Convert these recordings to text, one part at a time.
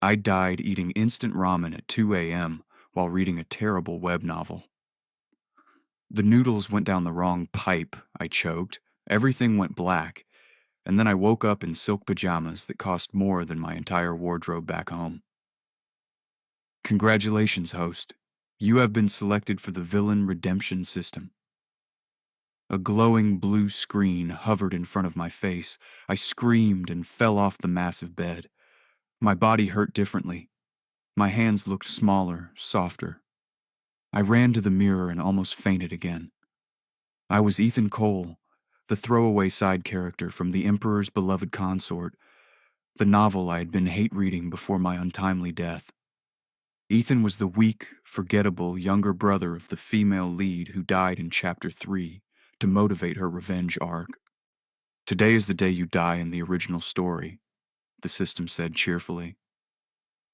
I died eating instant ramen at 2 a.m. while reading a terrible web novel. The noodles went down the wrong pipe, I choked. Everything went black, and then I woke up in silk pajamas that cost more than my entire wardrobe back home. Congratulations, host. You have been selected for the villain redemption system. A glowing blue screen hovered in front of my face. I screamed and fell off the massive bed. My body hurt differently. My hands looked smaller, softer. I ran to the mirror and almost fainted again. I was Ethan Cole, the throwaway side character from The Emperor's Beloved Consort, the novel I had been hate reading before my untimely death. Ethan was the weak, forgettable younger brother of the female lead who died in Chapter 3 to motivate her revenge arc. Today is the day you die in the original story, the system said cheerfully.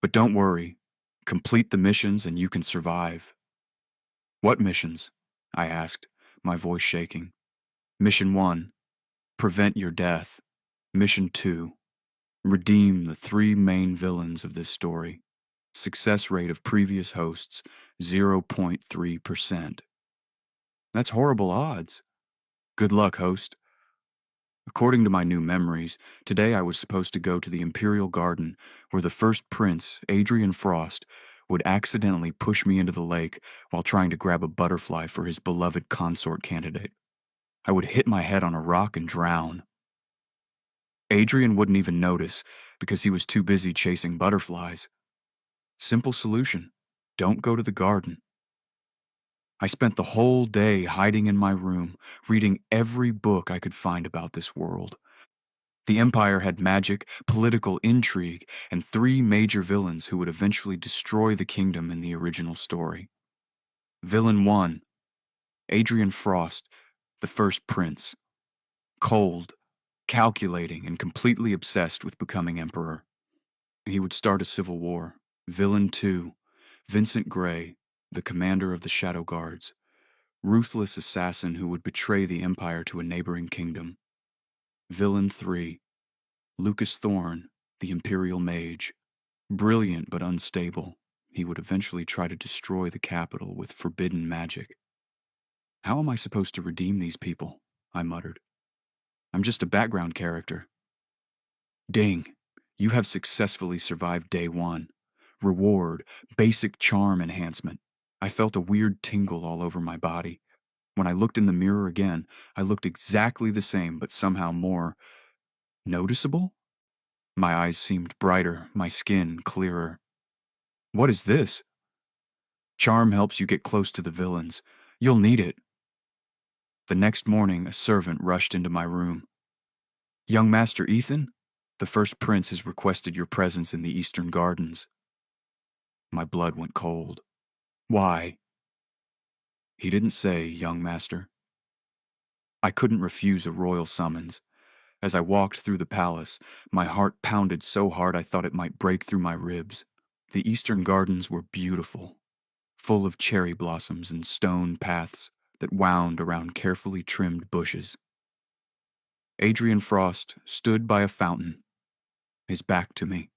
But don't worry, complete the missions and you can survive. What missions? I asked, my voice shaking. Mission 1, prevent your death. Mission 2, redeem the three main villains of this story. Success rate of previous hosts, 0.3%. That's horrible odds. Good luck, host. According to my new memories, today I was supposed to go to the Imperial Garden where the first prince, Adrian Frost, would accidentally push me into the lake while trying to grab a butterfly for his beloved consort candidate. I would hit my head on a rock and drown. Adrian wouldn't even notice because he was too busy chasing butterflies. Simple solution. Don't go to the garden. I spent the whole day hiding in my room, reading every book I could find about this world. The Empire had magic, political intrigue, and three major villains who would eventually destroy the kingdom in the original story. Villain 1, Adrian Frost, the first prince. Cold, calculating, and completely obsessed with becoming emperor. He would start a civil war. Villain 2, Vincent Gray, the commander of the Shadow Guards. Ruthless assassin who would betray the Empire to a neighboring kingdom. Villain 3, Lucas Thorne, the Imperial Mage. Brilliant but unstable, he would eventually try to destroy the capital with forbidden magic. How am I supposed to redeem these people? I muttered. I'm just a background character. Ding, you have successfully survived day 1. Reward, basic charm enhancement. I felt a weird tingle all over my body. When I looked in the mirror again, I looked exactly the same, but somehow more noticeable? My eyes seemed brighter, my skin clearer. What is this? Charm helps you get close to the villains. You'll need it. The next morning, a servant rushed into my room. Young Master Ethan, the first prince has requested your presence in the Eastern Gardens. My blood went cold. Why? He didn't say, young master. I couldn't refuse a royal summons. As I walked through the palace, my heart pounded so hard I thought it might break through my ribs. The Eastern Gardens were beautiful, full of cherry blossoms and stone paths that wound around carefully trimmed bushes. Adrian Frost stood by a fountain, his back to me.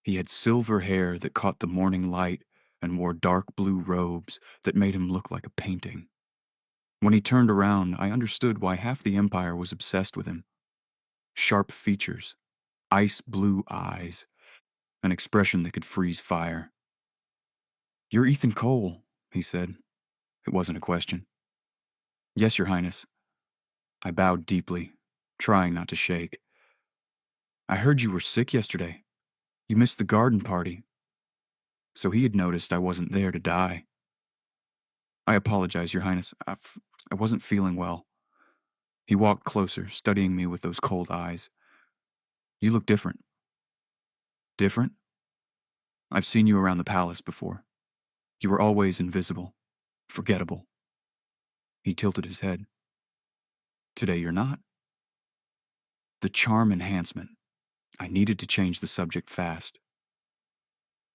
He had silver hair that caught the morning light and wore dark blue robes that made him look like a painting. When he turned around, I understood why half the Empire was obsessed with him. Sharp features, ice blue eyes, an expression that could freeze fire. You're Ethan Cole, he said. It wasn't a question. Yes, Your Highness. I bowed deeply, trying not to shake. I heard you were sick yesterday. You missed the garden party. So he had noticed I wasn't there to die. I apologize, Your Highness. I wasn't feeling well. He walked closer, studying me with those cold eyes. You look different. Different? I've seen you around the palace before. You were always invisible, forgettable. He tilted his head. Today you're not. The charm enhancement. I needed to change the subject fast.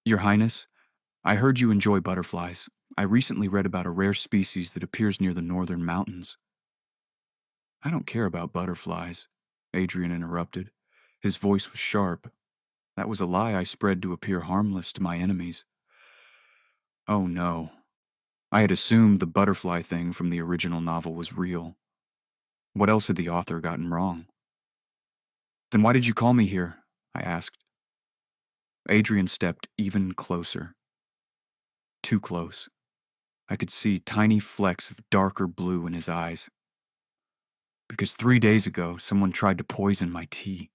Your Highness, I heard you enjoy butterflies. I recently read about a rare species that appears near the northern mountains. I don't care about butterflies, Adrian interrupted. His voice was sharp. That was a lie I spread to appear harmless to my enemies. Oh no. I had assumed the butterfly thing from the original novel was real. What else had the author gotten wrong? Then why did you call me here? I asked. Adrian stepped even closer. Too close. I could see tiny flecks of darker blue in his eyes. Because 3 days ago, someone tried to poison my tea.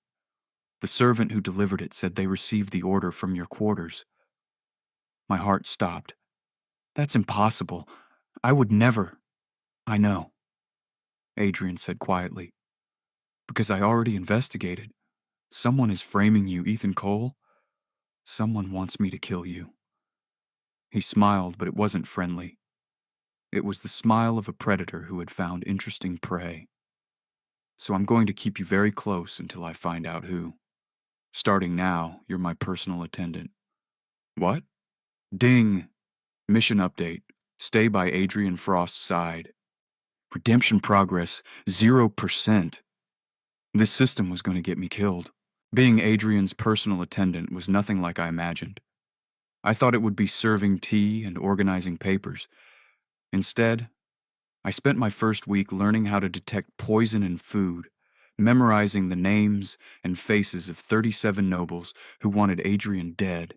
The servant who delivered it said they received the order from your quarters. My heart stopped. That's impossible. I would never. I know, Adrian said quietly. Because I already investigated. Someone is framing you, Ethan Cole. Someone wants me to kill you. He smiled, but it wasn't friendly. It was the smile of a predator who had found interesting prey. So I'm going to keep you very close until I find out who. Starting now, you're my personal attendant. What? Ding! Mission update. Stay by Adrian Frost's side. Redemption progress, 0%. This system was going to get me killed. Being Adrian's personal attendant was nothing like I imagined. I thought it would be serving tea and organizing papers. Instead, I spent my first week learning how to detect poison in food, memorizing the names and faces of 37 nobles who wanted Adrian dead,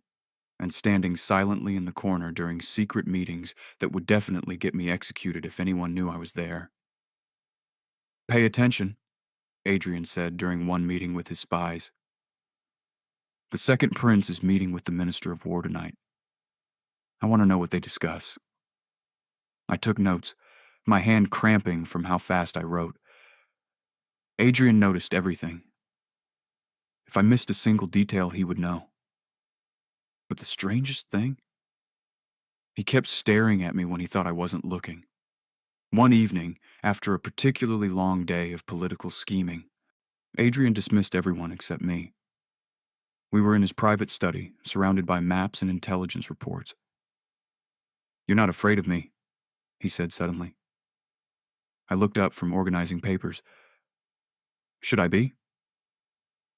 and standing silently in the corner during secret meetings that would definitely get me executed if anyone knew I was there. Pay attention, Adrian said during one meeting with his spies. The second prince is meeting with the Minister of War tonight. I want to know what they discuss. I took notes, my hand cramping from how fast I wrote. Adrian noticed everything. If I missed a single detail, he would know. But the strangest thing? He kept staring at me when he thought I wasn't looking. One evening, after a particularly long day of political scheming, Adrian dismissed everyone except me. We were in his private study, surrounded by maps and intelligence reports. You're not afraid of me, he said suddenly. I looked up from organizing papers. Should I be?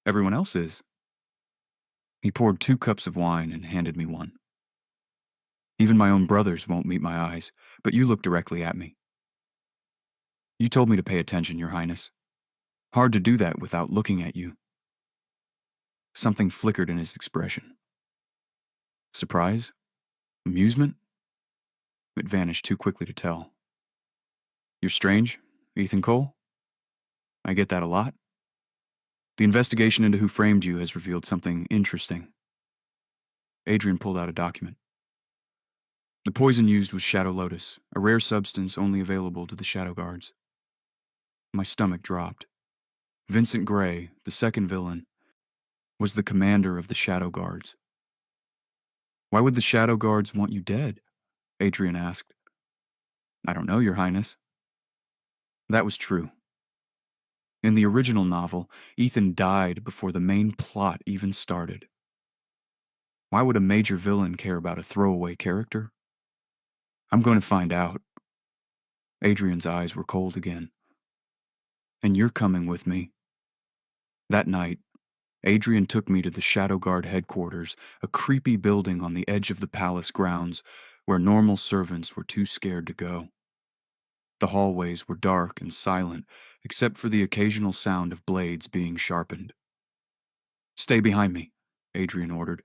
Everyone else is. He poured 2 cups of wine and handed me one. Even my own brothers won't meet my eyes, but you look directly at me. You told me to pay attention, Your Highness. Hard to do that without looking at you. Something flickered in his expression. Surprise? Amusement? It vanished too quickly to tell. You're strange, Ethan Cole? I get that a lot. The investigation into who framed you has revealed something interesting. Adrian pulled out a document. The poison used was Shadow Lotus, a rare substance only available to the Shadow Guards. My stomach dropped. Vincent Gray, the second villain, was the commander of the Shadow Guards. Why would the Shadow Guards want you dead? Adrian asked. I don't know, Your Highness. That was true. In the original novel, Ethan died before the main plot even started. Why would a major villain care about a throwaway character? I'm going to find out. Adrian's eyes were cold again. And you're coming with me. That night, Adrian took me to the Shadow Guard headquarters, a creepy building on the edge of the palace grounds where normal servants were too scared to go. The hallways were dark and silent, except for the occasional sound of blades being sharpened. Stay behind me, Adrian ordered.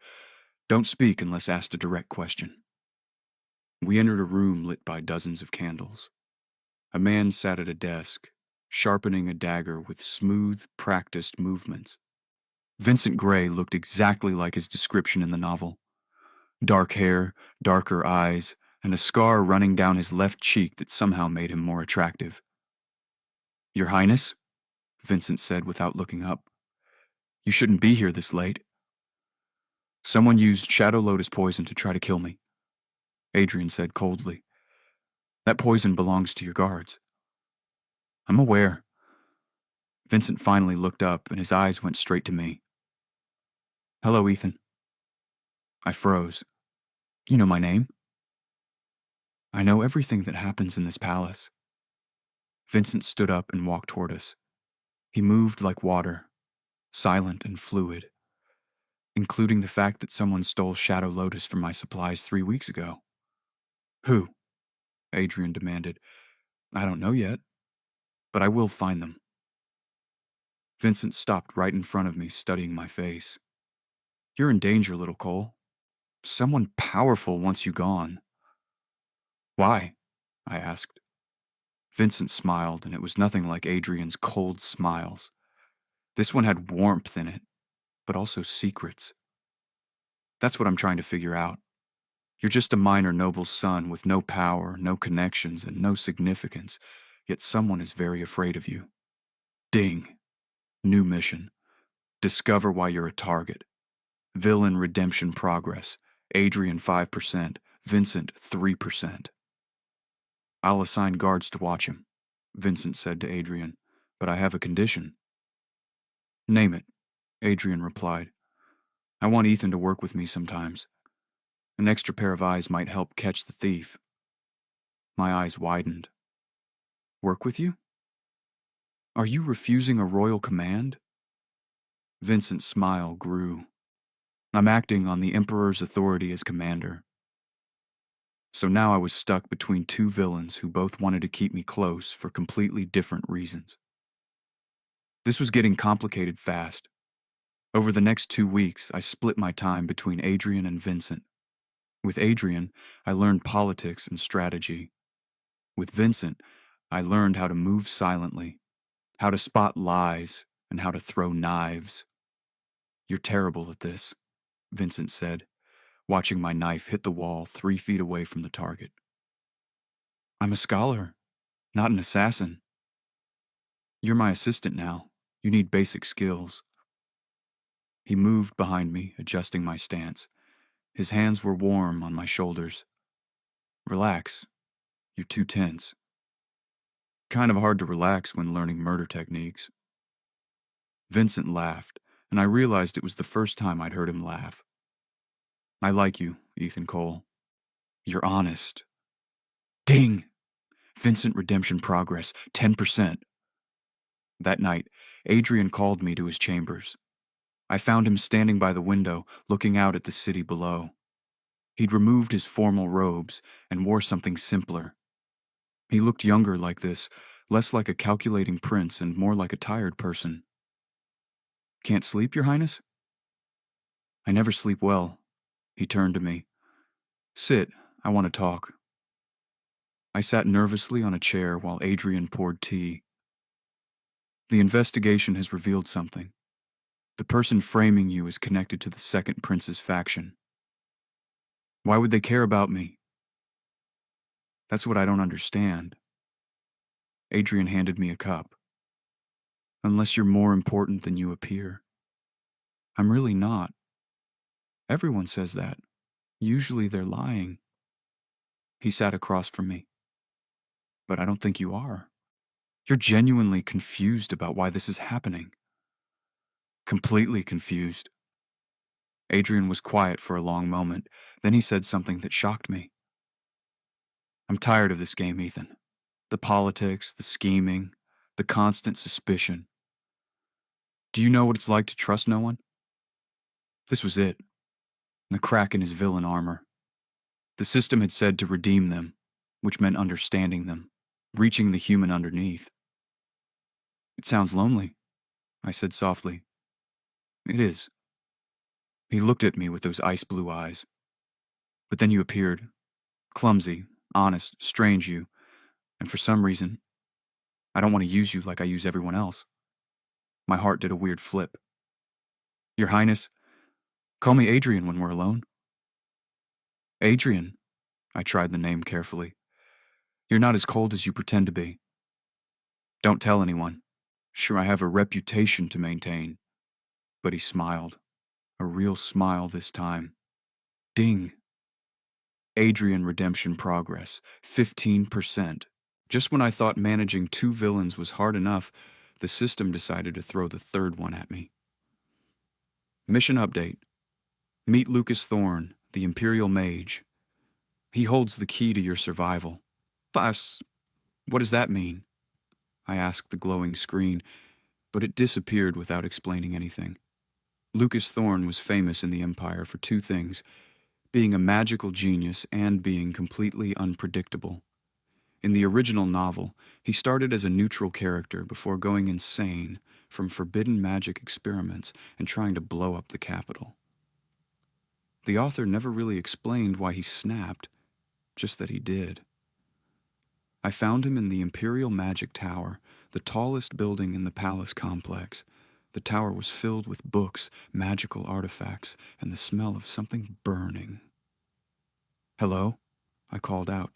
Don't speak unless asked a direct question. We entered a room lit by dozens of candles. A man sat at a desk, sharpening a dagger with smooth, practiced movements. Vincent Gray looked exactly like his description in the novel. Dark hair, darker eyes, and a scar running down his left cheek that somehow made him more attractive. Your Highness, Vincent said without looking up. You shouldn't be here this late. Someone used Shadow Lotus poison to try to kill me, Adrian said coldly. That poison belongs to your guards. I'm aware. Vincent finally looked up and his eyes went straight to me. Hello, Ethan. I froze. You know my name? I know everything that happens in this palace. Vincent stood up and walked toward us. He moved like water, silent and fluid. including the fact that someone stole Shadow Lotus from my supplies 3 weeks ago. Who? Adrian demanded. I don't know yet, but I will find them. Vincent stopped right in front of me, studying my face. You're in danger, little Cole. Someone powerful wants you gone. Why? I asked. Vincent smiled, and it was nothing like Adrian's cold smiles. This one had warmth in it, but also secrets. That's what I'm trying to figure out. You're just a minor noble's son with no power, no connections, and no significance, yet someone is very afraid of you. Ding. New mission. Discover why you're a target. Villain redemption progress. Adrian 5%, Vincent 3%. I'll assign guards to watch him, Vincent said to Adrian, but I have a condition. Name it, Adrian replied. I want Ethan to work with me sometimes. An extra pair of eyes might help catch the thief. My eyes widened. Work with you? Are you refusing a royal command? Vincent's smile grew. I'm acting on the Emperor's authority as commander. So now I was stuck between two villains who both wanted to keep me close for completely different reasons. This was getting complicated fast. Over the next 2 weeks, I split my time between Adrian and Vincent. With Adrian, I learned politics and strategy. With Vincent, I learned how to move silently, how to spot lies, and how to throw knives. You're terrible at this, Vincent said, watching my knife hit the wall 3 feet away from the target. I'm a scholar, not an assassin. You're my assistant now. You need basic skills. He moved behind me, adjusting my stance. His hands were warm on my shoulders. Relax. You're too tense. Kind of hard to relax when learning murder techniques. Vincent laughed, and I realized it was the first time I'd heard him laugh. I like you, Ethan Cole. You're honest. Ding! Vincent redemption progress, 10%. That night, Adrian called me to his chambers. I found him standing by the window, looking out at the city below. He'd removed his formal robes and wore something simpler. He looked younger like this, less like a calculating prince and more like a tired person. Can't sleep, Your Highness? I never sleep well. He turned to me. Sit, I want to talk. I sat nervously on a chair while Adrian poured tea. The investigation has revealed something. The person framing you is connected to the second prince's faction. Why would they care about me? That's what I don't understand. Adrian handed me a cup. Unless you're more important than you appear. I'm really not. Everyone says that. Usually they're lying. He sat across from me. But I don't think you are. You're genuinely confused about why this is happening. Completely confused. Adrian was quiet for a long moment. Then he said something that shocked me. I'm tired of this game, Ethan. The politics, the scheming, the constant suspicion. Do you know what it's like to trust no one? This was it. The crack in his villain armor. The system had said to redeem them, which meant understanding them, reaching the human underneath. It sounds lonely, I said softly. It is. He looked at me with those ice blue eyes. But then you appeared. Clumsy, honest, strange you. And for some reason, I don't want to use you like I use everyone else. My heart did a weird flip. Your Highness, call me Adrian when we're alone. Adrian, I tried the name carefully. You're not as cold as you pretend to be. Don't tell anyone. Sure, I have a reputation to maintain. But he smiled. A real smile this time. Ding. Adrian redemption progress, 15%. Just when I thought managing 2 villains was hard enough, the system decided to throw the third one at me. Mission update. Meet Lucas Thorne, the Imperial Mage. He holds the key to your survival. Plus, what does that mean? I asked the glowing screen, but it disappeared without explaining anything. Lucas Thorne was famous in the Empire for two things: being a magical genius and being completely unpredictable. In the original novel, he started as a neutral character before going insane from forbidden magic experiments and trying to blow up the capital. The author never really explained why he snapped, just that he did. I found him in the Imperial Magic Tower, the tallest building in the palace complex. The tower was filled with books, magical artifacts, and the smell of something burning. "Hello?" I called out.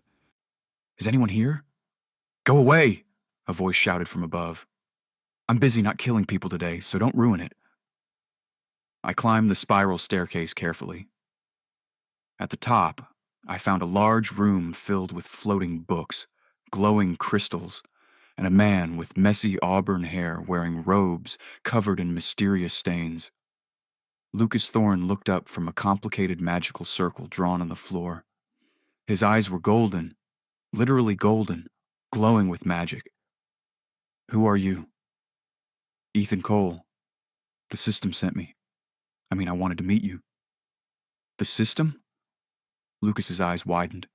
"Is anyone here?" "Go away!" a voice shouted from above. "I'm busy not killing people today, so don't ruin it." I climbed the spiral staircase carefully. At the top, I found a large room filled with floating books, glowing crystals, and a man with messy auburn hair wearing robes covered in mysterious stains. Lucas Thorne looked up from a complicated magical circle drawn on the floor. His eyes were golden, literally golden, glowing with magic. "Who are you?" "Ethan Cole. The system sent me. I wanted to meet you." "The system?" Lucas's eyes widened.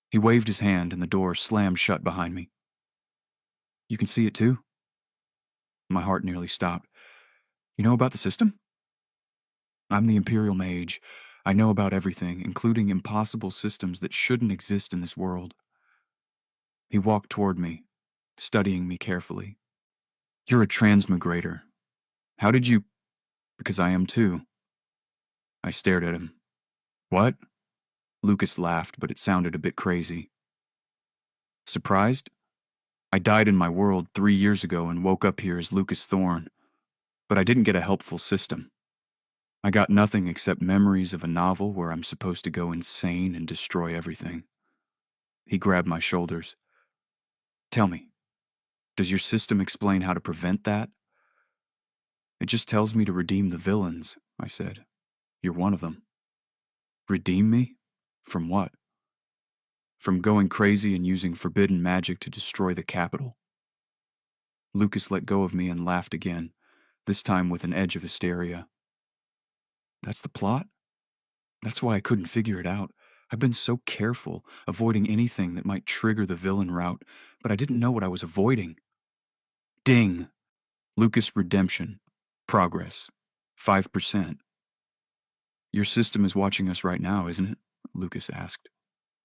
He waved his hand and the door slammed shut behind me. "You can see it too?" My heart nearly stopped. "You know about the system?" "I'm the Imperial Mage. I know about everything, including impossible systems that shouldn't exist in this world." He walked toward me, studying me carefully. "You're a transmigrator. How did you—" "Because I am too." I stared at him. "What?" Lucas laughed, but it sounded a bit crazy. "Surprised? I died in my world 3 years ago and woke up here as Lucas Thorne, but I didn't get a helpful system. I got nothing except memories of a novel where I'm supposed to go insane and destroy everything." He grabbed my shoulders. "Tell me, does your system explain how to prevent that?" "It just tells me to redeem the villains," I said. "You're one of them." "Redeem me? From what?" "From going crazy and using forbidden magic to destroy the capital." Lucas let go of me and laughed again, this time with an edge of hysteria. "That's the plot? That's why I couldn't figure it out. I've been so careful, avoiding anything that might trigger the villain route, but I didn't know what I was avoiding." Ding! Lucas redemption. Progress. 5%. "Your system is watching us right now, isn't it?" Lucas asked.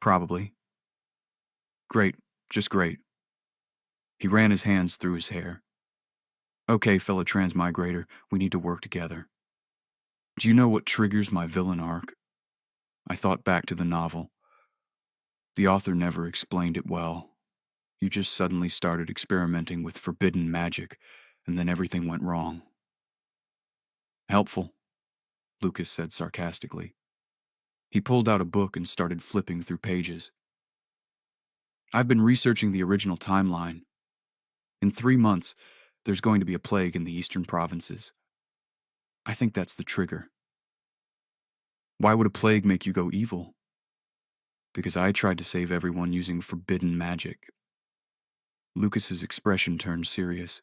"Probably." "Great. Just great." He ran his hands through his hair. "Okay, fellow transmigrator, we need to work together. Do you know what triggers my villain arc?" I thought back to the novel. The author never explained it well. You just suddenly started experimenting with forbidden magic, and then everything went wrong. "Helpful," Lucas said sarcastically. He pulled out a book and started flipping through pages. "I've been researching the original timeline. In 3 months, there's going to be a plague in the eastern provinces. I think that's the trigger." "Why would a plague make you go evil?" "Because I tried to save everyone using forbidden magic." Lucas's expression turned serious.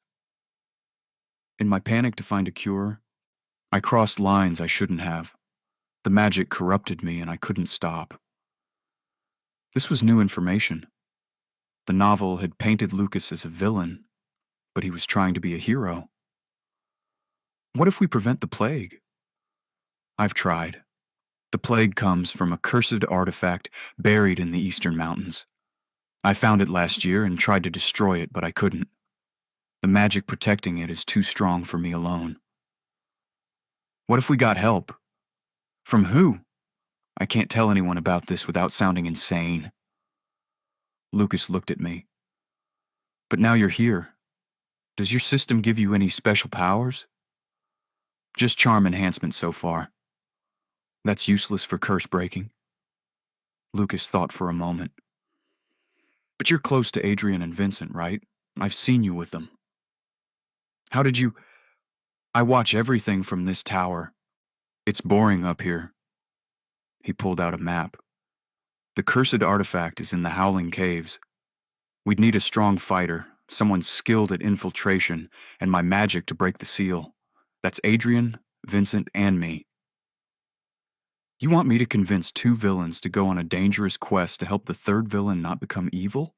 "In my panic to find a cure, I crossed lines I shouldn't have. The magic corrupted me and I couldn't stop." This was new information. The novel had painted Lucas as a villain, but he was trying to be a hero. "What if we prevent the plague?" "I've tried. The plague comes from a cursed artifact buried in the eastern mountains. I found it last year and tried to destroy it, but I couldn't. The magic protecting it is too strong for me alone." "What if we got help?" "From who?" "I can't tell anyone about this without sounding insane." Lucas looked at me. "But now you're here. Does your system give you any special powers?" "Just charm enhancement so far." "That's useless for curse breaking." Lucas thought for a moment. "But you're close to Adrian and Vincent, right? I've seen you with them." "How did you—" "I watch everything from this tower. It's boring up here." He pulled out a map. "The cursed artifact is in the Howling Caves. We'd need a strong fighter, someone skilled at infiltration, and my magic to break the seal. That's Adrian, Vincent and me. You want me to convince two villains to go on a dangerous quest to help the third villain not become evil?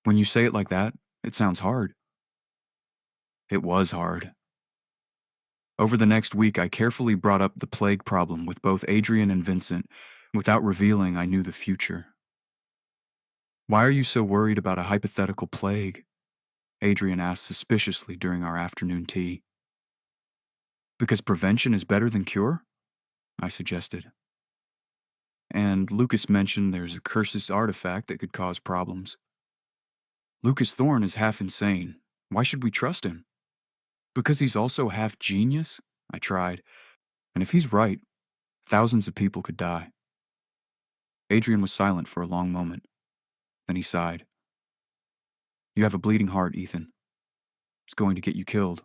When you say it like that, it sounds hard. It was hard. Over the next week, I carefully brought up the plague problem with both Adrian and Vincent without revealing I knew the future. Why are you so worried about a hypothetical plague? Adrian asked suspiciously during our afternoon tea. Because prevention is better than cure? I suggested. And Lucas mentioned there's a cursed artifact that could cause problems. Lucas Thorne is half insane. Why should we trust him? Because he's also half genius? I tried. And if he's right, thousands of people could die. Adrian was silent for a long moment. Then he sighed. You have a bleeding heart, Ethan. It's going to get you killed.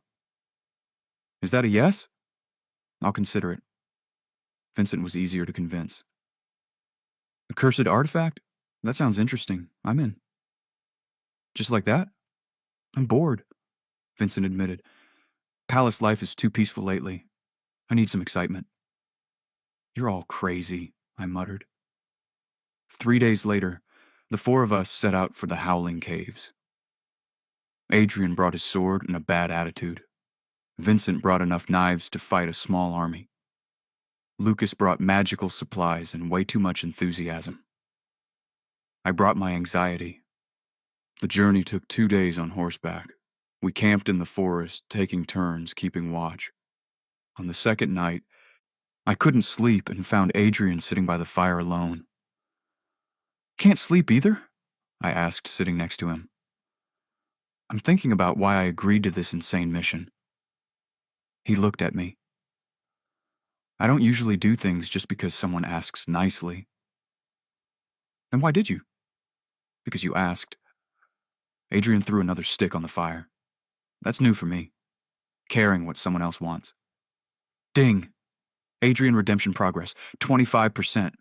Is that a yes? I'll consider it. Vincent was easier to convince. A cursed artifact? That sounds interesting. I'm in. Just like that? I'm bored, Vincent admitted. Palace life is too peaceful lately. I need some excitement. You're all crazy, I muttered. 3 days later, the four of us set out for the Howling Caves. Adrian brought his sword and a bad attitude. Vincent brought enough knives to fight a small army. Lucas brought magical supplies and way too much enthusiasm. I brought my anxiety. The journey took 2 days on horseback. We camped in the forest, taking turns keeping watch. On the second night, I couldn't sleep and found Adrian sitting by the fire alone. Can't sleep either? I asked, sitting next to him. I'm thinking about why I agreed to this insane mission. He looked at me. I don't usually do things just because someone asks nicely. Then why did you? Because you asked. Adrian threw another stick on the fire. That's new for me. Caring what someone else wants. Ding! Adrian redemption progress, 25%.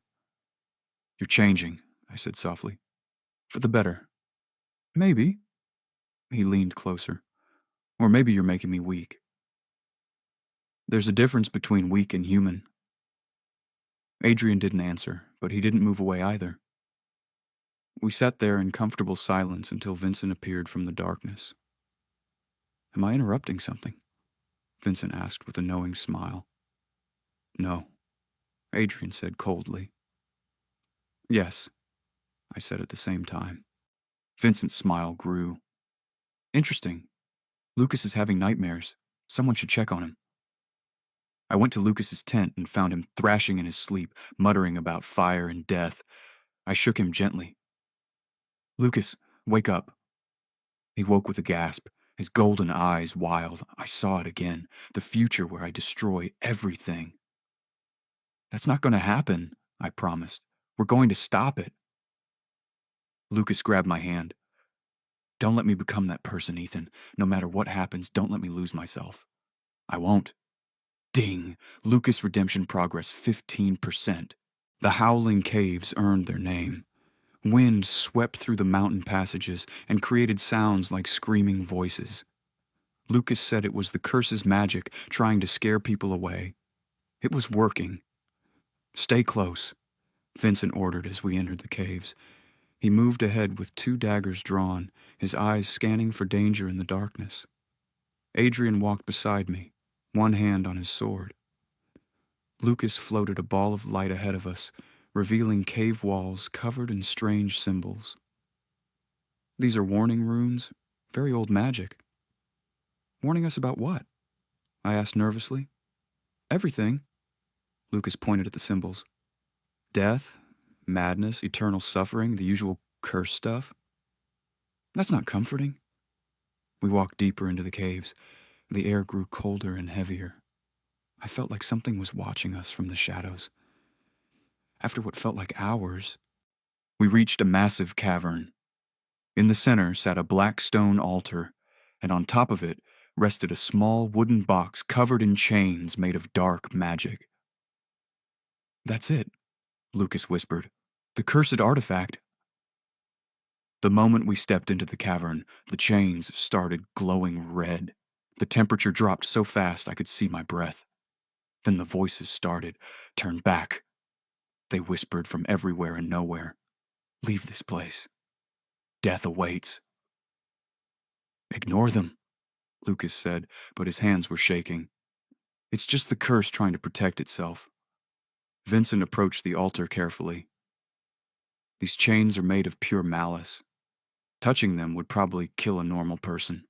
You're changing, I said softly. For the better. Maybe. He leaned closer. Or maybe you're making me weak. There's a difference between weak and human. Adrian didn't answer, but he didn't move away either. We sat there in comfortable silence until Vincent appeared from the darkness. Am I interrupting something? Vincent asked with a knowing smile. No, Adrian said coldly. Yes, I said at the same time. Vincent's smile grew. Interesting. Lucas is having nightmares. Someone should check on him. I went to Lucas's tent and found him thrashing in his sleep, muttering about fire and death. I shook him gently. Lucas, wake up. He woke with a gasp, his golden eyes wild. I saw it again, the future where I destroy everything. That's not going to happen, I promised. We're going to stop it. Lucas grabbed my hand. Don't let me become that person, Ethan. No matter what happens, don't let me lose myself. I won't. Ding! Lucas redemption progress 15%. The Howling Caves earned their name. Wind swept through the mountain passages and created sounds like screaming voices. Lucas said it was the curse's magic trying to scare people away. It was working. Stay close, Vincent ordered as we entered the caves. He moved ahead with 2 daggers drawn, his eyes scanning for danger in the darkness. Adrian walked beside me, one hand on his sword. Lucas floated a ball of light ahead of us, revealing cave walls covered in strange symbols. These are warning runes, very old magic. Warning us about what? I asked nervously. Everything. Lucas pointed at the symbols. Death, madness, eternal suffering, the usual curse stuff. That's not comforting. We walked deeper into the caves. The air grew colder and heavier. I felt like something was watching us from the shadows. After what felt like hours, we reached a massive cavern. In the center sat a black stone altar, and on top of it rested a small wooden box covered in chains made of dark magic. That's it, Lucas whispered. The cursed artifact. The moment we stepped into the cavern, the chains started glowing red. The temperature dropped so fast I could see my breath. Then the voices started. Turn back. They whispered from everywhere and nowhere. Leave this place. Death awaits. Ignore them, Lucas said, but his hands were shaking. It's just the curse trying to protect itself. Vincent approached the altar carefully. These chains are made of pure malice. Touching them would probably kill a normal person.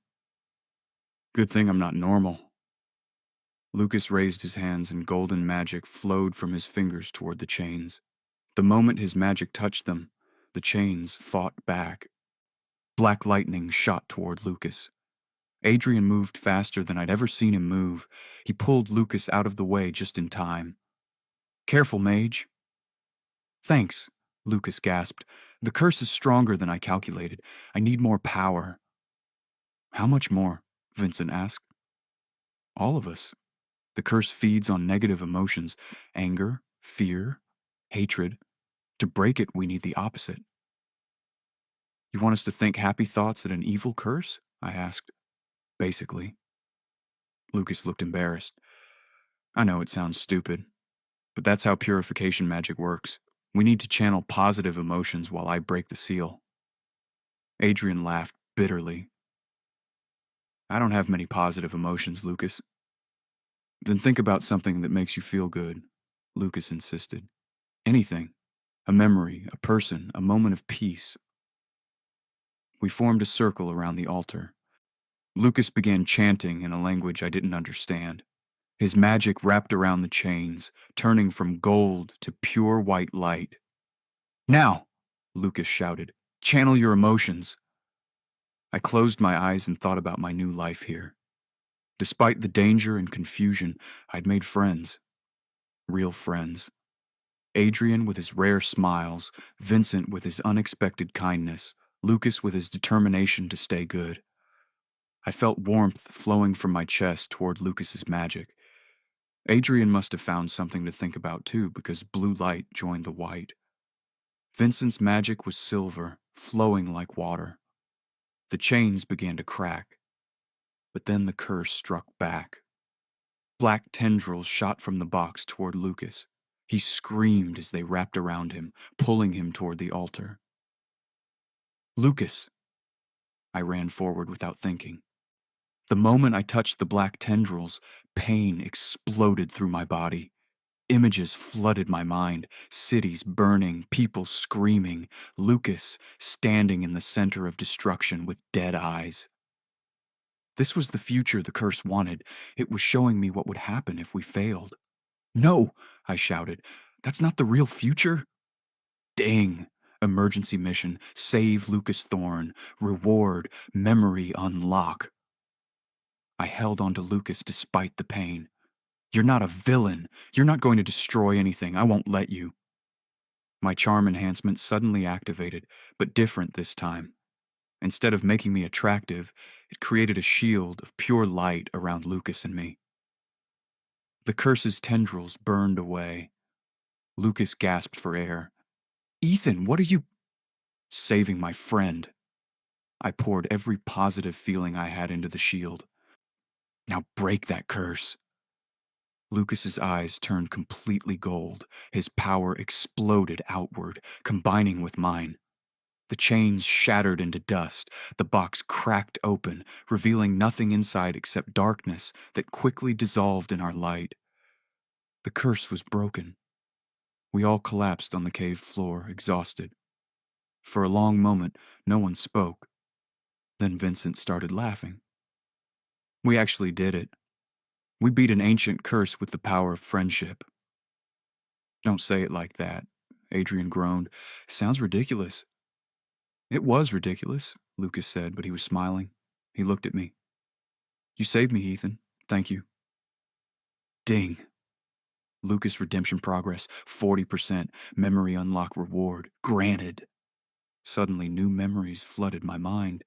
Good thing I'm not normal. Lucas raised his hands and golden magic flowed from his fingers toward the chains. The moment his magic touched them, the chains fought back. Black lightning shot toward Lucas. Adrian moved faster than I'd ever seen him move. He pulled Lucas out of the way just in time. Careful, mage. Thanks, Lucas gasped. The curse is stronger than I calculated. I need more power. How much more? Vincent asked. All of us. The curse feeds on negative emotions, anger, fear, hatred. To break it, we need the opposite. You want us to think happy thoughts at an evil curse? I asked. Basically. Lucas looked embarrassed. I know it sounds stupid, but that's how purification magic works. We need to channel positive emotions while I break the seal. Adrian laughed bitterly. I don't have many positive emotions, Lucas. Then think about something that makes you feel good, Lucas insisted. Anything. A memory, a person, a moment of peace. We formed a circle around the altar. Lucas began chanting in a language I didn't understand. His magic wrapped around the chains, turning from gold to pure white light. Now, Lucas shouted, channel your emotions. I closed my eyes and thought about my new life here. Despite the danger and confusion, I'd made friends. Real friends. Adrian with his rare smiles, Vincent with his unexpected kindness, Lucas with his determination to stay good. I felt warmth flowing from my chest toward Lucas's magic. Adrian must have found something to think about too, because blue light joined the white. Vincent's magic was silver, flowing like water. The chains began to crack. But then the curse struck back. Black tendrils shot from the box toward Lucas. He screamed as they wrapped around him, pulling him toward the altar. Lucas! I ran forward without thinking. The moment I touched the black tendrils, pain exploded through my body. Images flooded my mind, cities burning, people screaming, Lucas standing in the center of destruction with dead eyes. This was the future the curse wanted. It was showing me what would happen if we failed. No, I shouted. That's not the real future. Dang. Emergency mission. Save Lucas Thorne. Reward. Memory unlock. I held on to Lucas despite the pain. You're not a villain. You're not going to destroy anything. I won't let you. My charm enhancement suddenly activated, but different this time. Instead of making me attractive, it created a shield of pure light around Lucas and me. The curse's tendrils burned away. Lucas gasped for air. Ethan, what are you... Saving my friend. I poured every positive feeling I had into the shield. Now break that curse. Lucas's eyes turned completely gold. His power exploded outward, combining with mine. The chains shattered into dust. The box cracked open, revealing nothing inside except darkness that quickly dissolved in our light. The curse was broken. We all collapsed on the cave floor, exhausted. For a long moment, no one spoke. Then Vincent started laughing. We actually did it. We beat an ancient curse with the power of friendship. Don't say it like that, Adrian groaned. Sounds ridiculous. It was ridiculous, Lucas said, but he was smiling. He looked at me. You saved me, Ethan. Thank you. Ding. Lucas redemption progress, 40%. Memory unlock reward. Granted. Suddenly, new memories flooded my mind.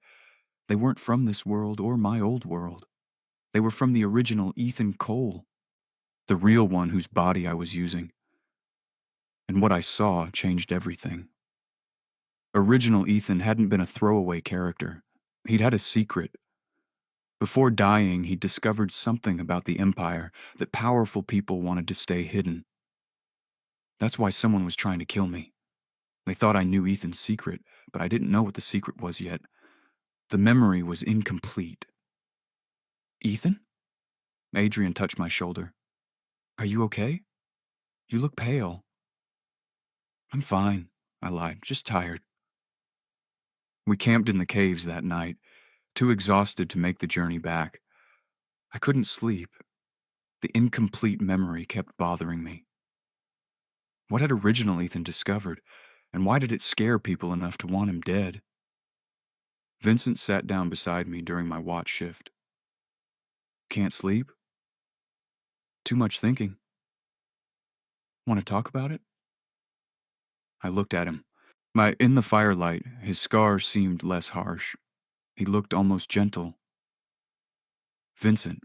They weren't from this world or my old world. They were from the original Ethan Cole, the real one whose body I was using. And what I saw changed everything. Original Ethan hadn't been a throwaway character. He'd had a secret. Before dying, he discovered something about the Empire that powerful people wanted to stay hidden. That's why someone was trying to kill me. They thought I knew Ethan's secret, but I didn't know what the secret was yet. The memory was incomplete. Ethan? Adrian touched my shoulder. Are you okay? You look pale. I'm fine, I lied, just tired. We camped in the caves that night, too exhausted to make the journey back. I couldn't sleep. The incomplete memory kept bothering me. What had original Ethan discovered, and why did it scare people enough to want him dead? Vincent sat down beside me during my watch shift. Can't sleep? Too much thinking. Want to talk about it? I looked at him. In the firelight, his scars seemed less harsh. He looked almost gentle. Vincent,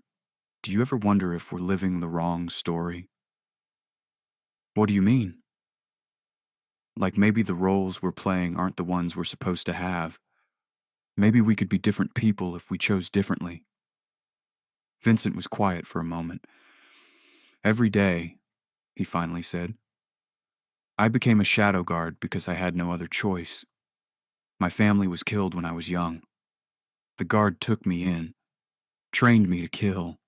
do you ever wonder if we're living the wrong story? What do you mean? Like maybe the roles we're playing aren't the ones we're supposed to have. Maybe we could be different people if we chose differently. Vincent was quiet for a moment. Every day, he finally said, I became a shadow guard because I had no other choice. My family was killed when I was young. The guard took me in, trained me to kill.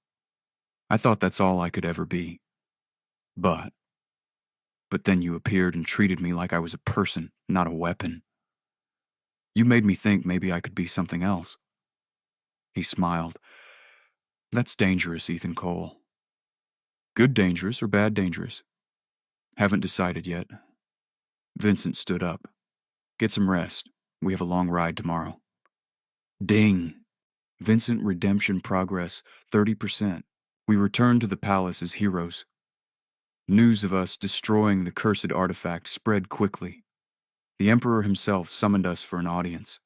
I thought that's all I could ever be. But then you appeared and treated me like I was a person, not a weapon. You made me think maybe I could be something else. He smiled. That's dangerous, Ethan Cole. Good dangerous or bad dangerous? Haven't decided yet. Vincent stood up. Get some rest. We have a long ride tomorrow. Ding! Vincent redemption progress 30%. We returned to the palace as heroes. News of us destroying the cursed artifact spread quickly. The Emperor himself summoned us for an audience.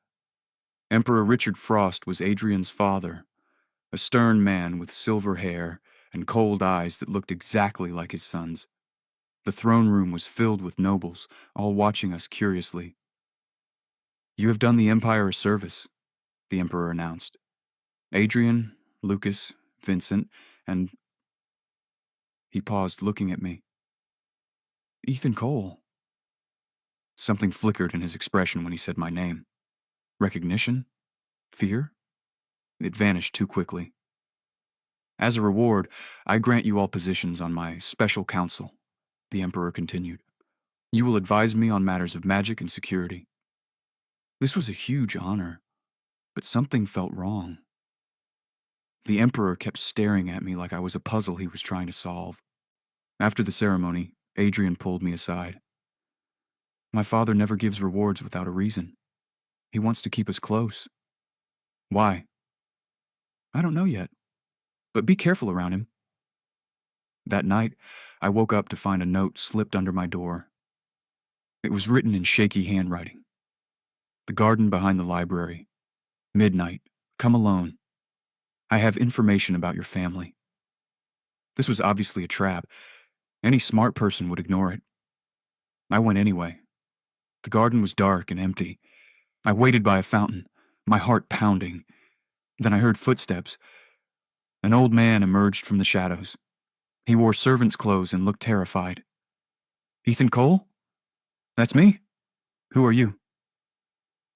Emperor Richard Frost was Adrian's father, a stern man with silver hair and cold eyes that looked exactly like his son's. The throne room was filled with nobles, all watching us curiously. You have done the Empire a service, the Emperor announced. Adrian, Lucas, Vincent, and... He paused, looking at me. Ethan Cole. Something flickered in his expression when he said my name. Recognition? Fear? It vanished too quickly. As a reward, I grant you all positions on my special council, the Emperor continued. You will advise me on matters of magic and security. This was a huge honor, but something felt wrong. The Emperor kept staring at me like I was a puzzle he was trying to solve. After the ceremony, Adrian pulled me aside. My father never gives rewards without a reason. He wants to keep us close. Why? I don't know yet, but be careful around him. That night, I woke up to find a note slipped under my door. It was written in shaky handwriting. The garden behind the library. Midnight. Come alone. I have information about your family. This was obviously a trap. Any smart person would ignore it. I went anyway. The garden was dark and empty. I waited by a fountain, my heart pounding. Then I heard footsteps. An old man emerged from the shadows. He wore servant's clothes and looked terrified. Ethan Cole? That's me. Who are you?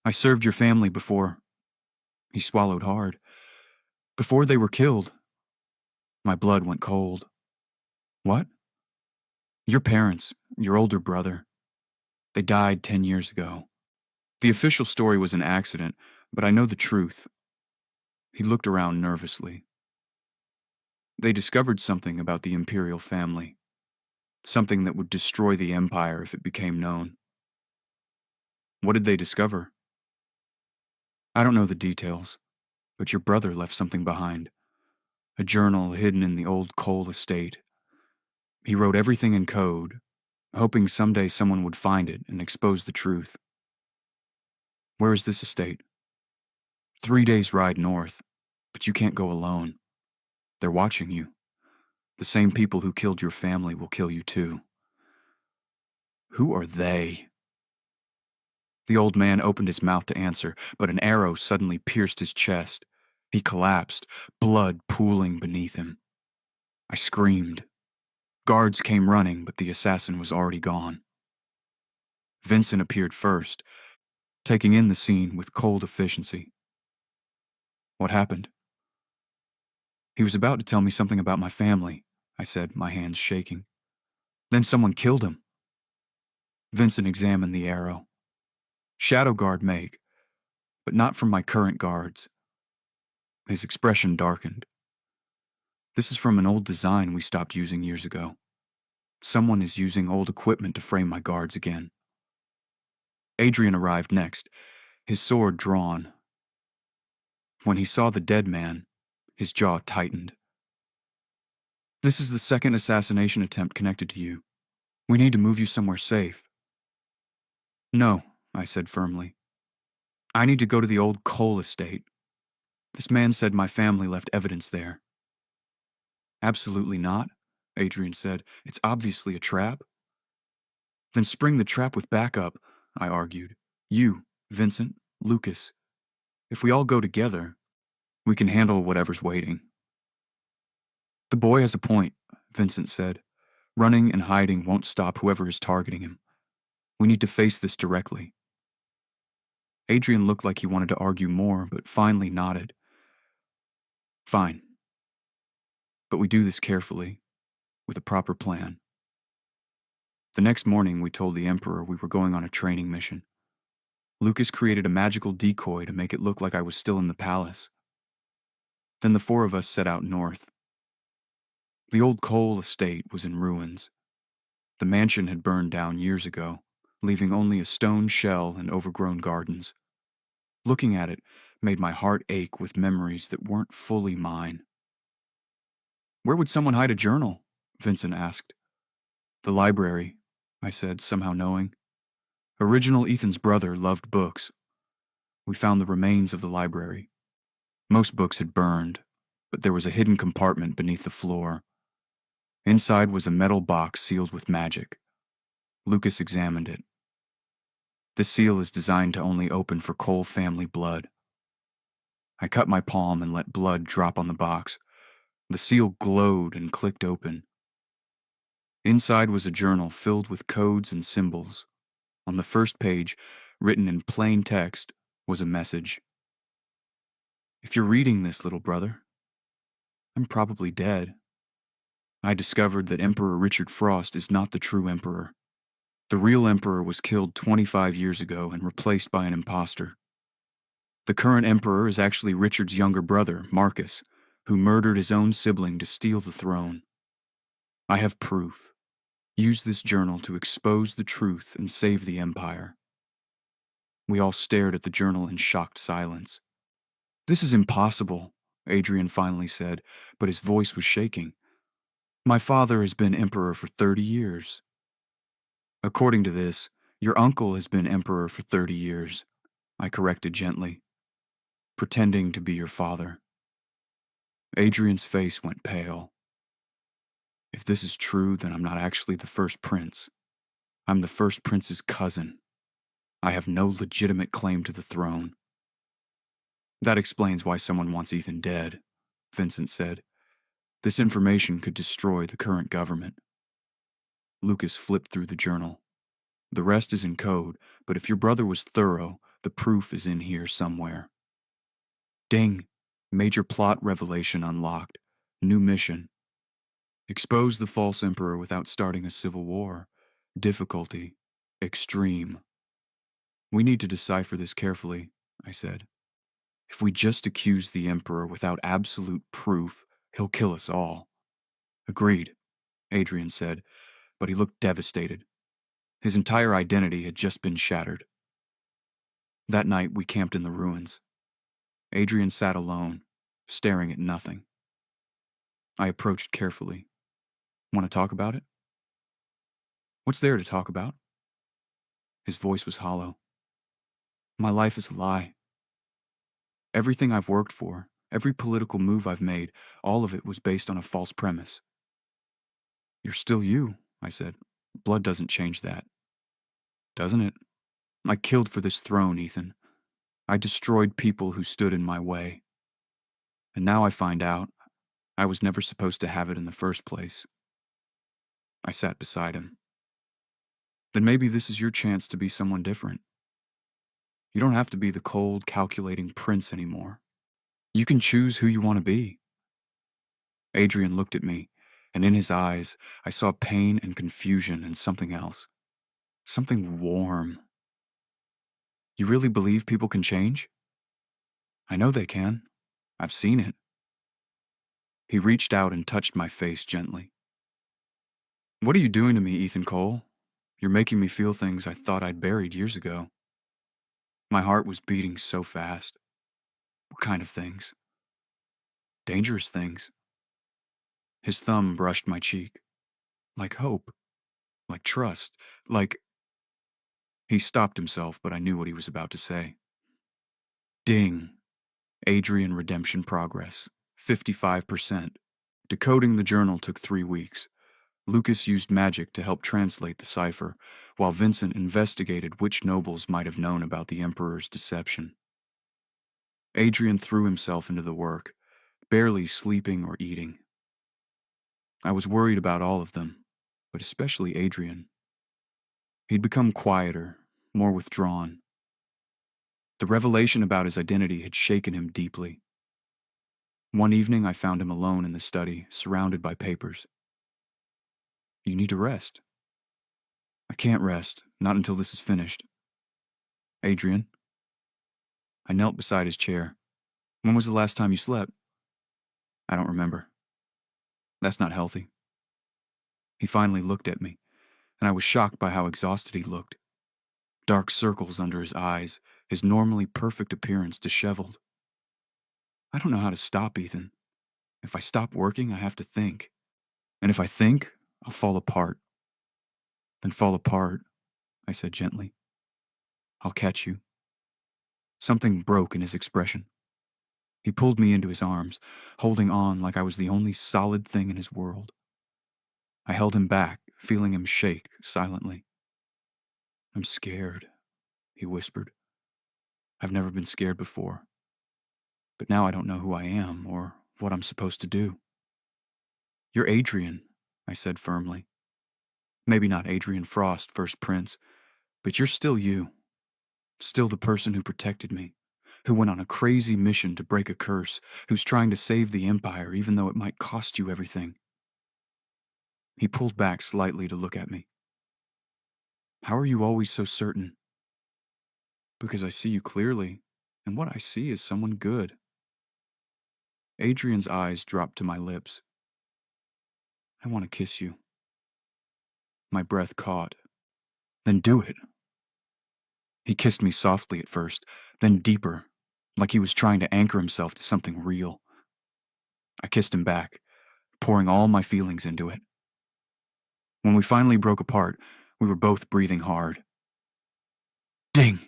I served your family before. He swallowed hard. Before they were killed. My blood went cold. What? Your parents, your older brother. They died 10 years ago. The official story was an accident, but I know the truth. He looked around nervously. They discovered something about the imperial family. Something that would destroy the empire if it became known. What did they discover? I don't know the details, but your brother left something behind. A journal hidden in the old Cole estate. He wrote everything in code, hoping someday someone would find it and expose the truth. Where is this estate? 3 days' ride north, but you can't go alone. They're watching you. The same people who killed your family will kill you too. Who are they? The old man opened his mouth to answer, but an arrow suddenly pierced his chest. He collapsed, blood pooling beneath him. I screamed. Guards came running, but the assassin was already gone. Vincent appeared first, taking in the scene with cold efficiency. What happened? He was about to tell me something about my family, I said, my hands shaking. Then someone killed him. Vincent examined the arrow. Shadow guard make, but not from my current guards. His expression darkened. This is from an old design we stopped using years ago. Someone is using old equipment to frame my guards again. Adrian arrived next, his sword drawn. When he saw the dead man, his jaw tightened. This is the second assassination attempt connected to you. We need to move you somewhere safe. No, I said firmly. I need to go to the old coal estate. This man said my family left evidence there. Absolutely not, Adrian said. It's obviously a trap. Then spring the trap with backup, I argued. You, Vincent, Lucas. If we all go together, we can handle whatever's waiting. The boy has a point, Vincent said. Running and hiding won't stop whoever is targeting him. We need to face this directly. Adrian looked like he wanted to argue more, but finally nodded. Fine. But we do this carefully, with a proper plan. The next morning, we told the Emperor we were going on a training mission. Lucas created a magical decoy to make it look like I was still in the palace. Then the four of us set out north. The old coal estate was in ruins. The mansion had burned down years ago, leaving only a stone shell and overgrown gardens. Looking at it made my heart ache with memories that weren't fully mine. Where would someone hide a journal? Vincent asked. The library, I said, somehow knowing. Original Ethan's brother loved books. We found the remains of the library. Most books had burned, but there was a hidden compartment beneath the floor. Inside was a metal box sealed with magic. Lucas examined it. This seal is designed to only open for Cole family blood. I cut my palm and let blood drop on the box. The seal glowed and clicked open. Inside was a journal filled with codes and symbols. On the first page, written in plain text, was a message. If you're reading this, little brother, I'm probably dead. I discovered that Emperor Richard Frost is not the true emperor. The real emperor was killed 25 years ago and replaced by an imposter. The current emperor is actually Richard's younger brother, Marcus, who murdered his own sibling to steal the throne. I have proof. Use this journal to expose the truth and save the empire. We all stared at the journal in shocked silence. This is impossible, Adrian finally said, but his voice was shaking. My father has been emperor for 30 years. According to this, your uncle has been emperor for 30 years, I corrected gently, pretending to be your father. Adrian's face went pale. If this is true, then I'm not actually the first prince. I'm the first prince's cousin. I have no legitimate claim to the throne. That explains why someone wants Ethan dead, Vincent said. This information could destroy the current government. Lucas flipped through the journal. The rest is in code, but if your brother was thorough, the proof is in here somewhere. Ding! Major plot revelation unlocked. New mission. Expose the false emperor without starting a civil war. Difficulty. Extreme. We need to decipher this carefully, I said. If we just accuse the emperor without absolute proof, he'll kill us all. Agreed, Adrian said, but he looked devastated. His entire identity had just been shattered. That night, we camped in the ruins. Adrian sat alone, staring at nothing. I approached carefully. Want to talk about it? What's there to talk about? His voice was hollow. My life is a lie. Everything I've worked for, every political move I've made, all of it was based on a false premise. You're still you, I said. Blood doesn't change that. Doesn't it? I killed for this throne, Ethan. I destroyed people who stood in my way. And now I find out I was never supposed to have it in the first place. I sat beside him. Then maybe this is your chance to be someone different. You don't have to be the cold, calculating prince anymore. You can choose who you want to be. Adrian looked at me, and in his eyes, I saw pain and confusion and something else. Something warm. You really believe people can change? I know they can. I've seen it. He reached out and touched my face gently. What are you doing to me, Ethan Cole? You're making me feel things I thought I'd buried years ago. My heart was beating so fast. What kind of things? Dangerous things. His thumb brushed my cheek. Like hope. Like trust. Like... He stopped himself, but I knew what he was about to say. Ding. Adrian redemption progress. 55%. Decoding the journal took 3 weeks. Lucas used magic to help translate the cipher, while Vincent investigated which nobles might have known about the Emperor's deception. Adrian threw himself into the work, barely sleeping or eating. I was worried about all of them, but especially Adrian. He'd become quieter, more withdrawn. The revelation about his identity had shaken him deeply. One evening I found him alone in the study, surrounded by papers. You need to rest. I can't rest, not until this is finished. Adrian? I knelt beside his chair. When was the last time you slept? I don't remember. That's not healthy. He finally looked at me, and I was shocked by how exhausted he looked. Dark circles under his eyes, his normally perfect appearance disheveled. I don't know how to stop, Ethan. If I stop working, I have to think. And if I think, I'll fall apart. Then fall apart, I said gently. I'll catch you. Something broke in his expression. He pulled me into his arms, holding on like I was the only solid thing in his world. I held him back, feeling him shake silently. I'm scared, he whispered. I've never been scared before. But now I don't know who I am or what I'm supposed to do. You're Adrian, I said firmly. Maybe not Adrian Frost, first prince, but you're still you. Still the person who protected me, who went on a crazy mission to break a curse, who's trying to save the Empire even though it might cost you everything. He pulled back slightly to look at me. How are you always so certain? Because I see you clearly, and what I see is someone good. Adrian's eyes dropped to my lips. I want to kiss you. My breath caught. Then do it. He kissed me softly at first, then deeper, like he was trying to anchor himself to something real. I kissed him back, pouring all my feelings into it. When we finally broke apart, we were both breathing hard. Ding!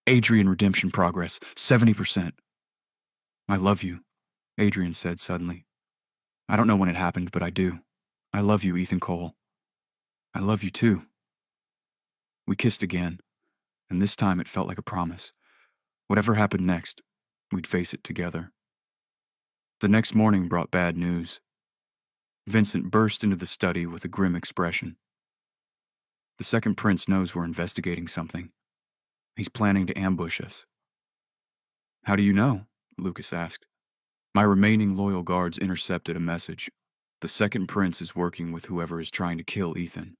Adrian redemption progress, 70%. I love you, Adrian said suddenly. I don't know when it happened, but I do. I love you, Ethan Cole. I love you too. We kissed again, and this time it felt like a promise. Whatever happened next, we'd face it together. The next morning brought bad news. Vincent burst into the study with a grim expression. The second prince knows we're investigating something. He's planning to ambush us. How do you know? Lucas asked. My remaining loyal guards intercepted a message. The second prince is working with whoever is trying to kill Ethan.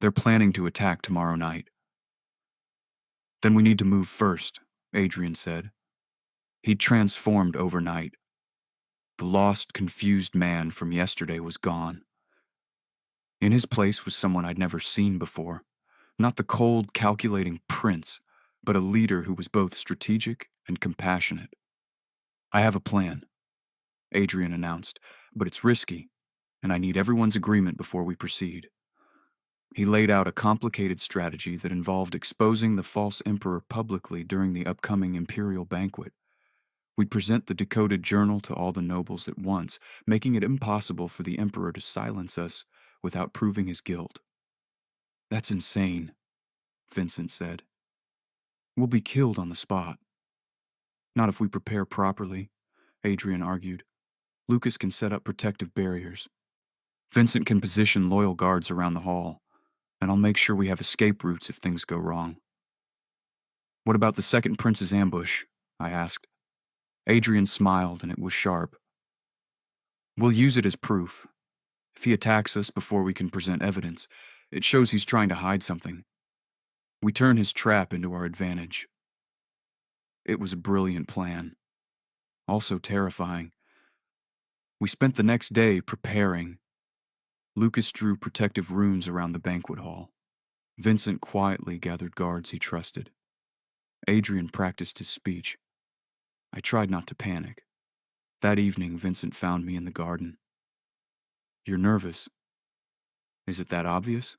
They're planning to attack tomorrow night. Then we need to move first, Adrian said. He'd transformed overnight. The lost, confused man from yesterday was gone. In his place was someone I'd never seen before. Not the cold, calculating prince, but a leader who was both strategic and compassionate. I have a plan, Adrian announced, but it's risky, and I need everyone's agreement before we proceed. He laid out a complicated strategy that involved exposing the false emperor publicly during the upcoming imperial banquet. We'd present the decoded journal to all the nobles at once, making it impossible for the emperor to silence us without proving his guilt. That's insane, Vincent said. We'll be killed on the spot. Not if we prepare properly, Adrian argued. Lucas can set up protective barriers. Vincent can position loyal guards around the hall, and I'll make sure we have escape routes if things go wrong. What about the second prince's ambush? I asked. Adrian smiled, and it was sharp. We'll use it as proof. If he attacks us before we can present evidence, it shows he's trying to hide something. We turn his trap into our advantage. It was a brilliant plan. Also terrifying. We spent the next day preparing. Lucas drew protective runes around the banquet hall. Vincent quietly gathered guards he trusted. Adrian practiced his speech. I tried not to panic. That evening, Vincent found me in the garden. You're nervous. Is it that obvious?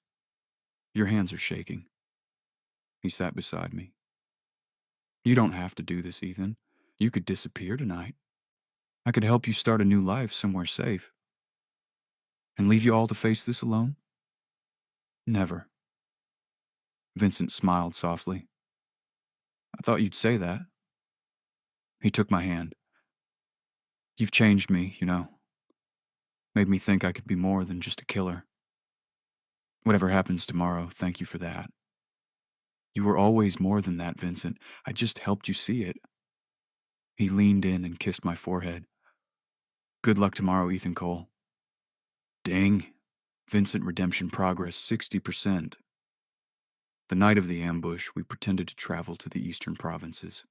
Your hands are shaking. He sat beside me. You don't have to do this, Ethan. You could disappear tonight. I could help you start a new life somewhere safe. And leave you all to face this alone? Never. Vincent smiled softly. I thought you'd say that. He took my hand. You've changed me, you know. Made me think I could be more than just a killer. Whatever happens tomorrow, thank you for that. You were always more than that, Vincent. I just helped you see it. He leaned in and kissed my forehead. Good luck tomorrow, Ethan Cole. Dang. Vincent redemption progress 60%. The night of the ambush, we pretended to travel to the eastern provinces.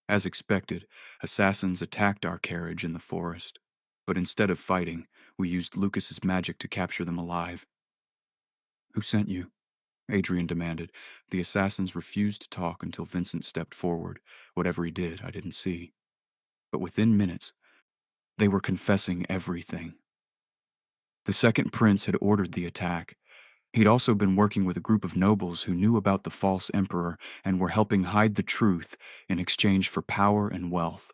As expected, assassins attacked our carriage in the forest. But instead of fighting, we used Lucas's magic to capture them alive. Who sent you? Adrian demanded. The assassins refused to talk until Vincent stepped forward. Whatever he did, I didn't see. But within minutes, they were confessing everything. The second prince had ordered the attack. He'd also been working with a group of nobles who knew about the false emperor and were helping hide the truth in exchange for power and wealth.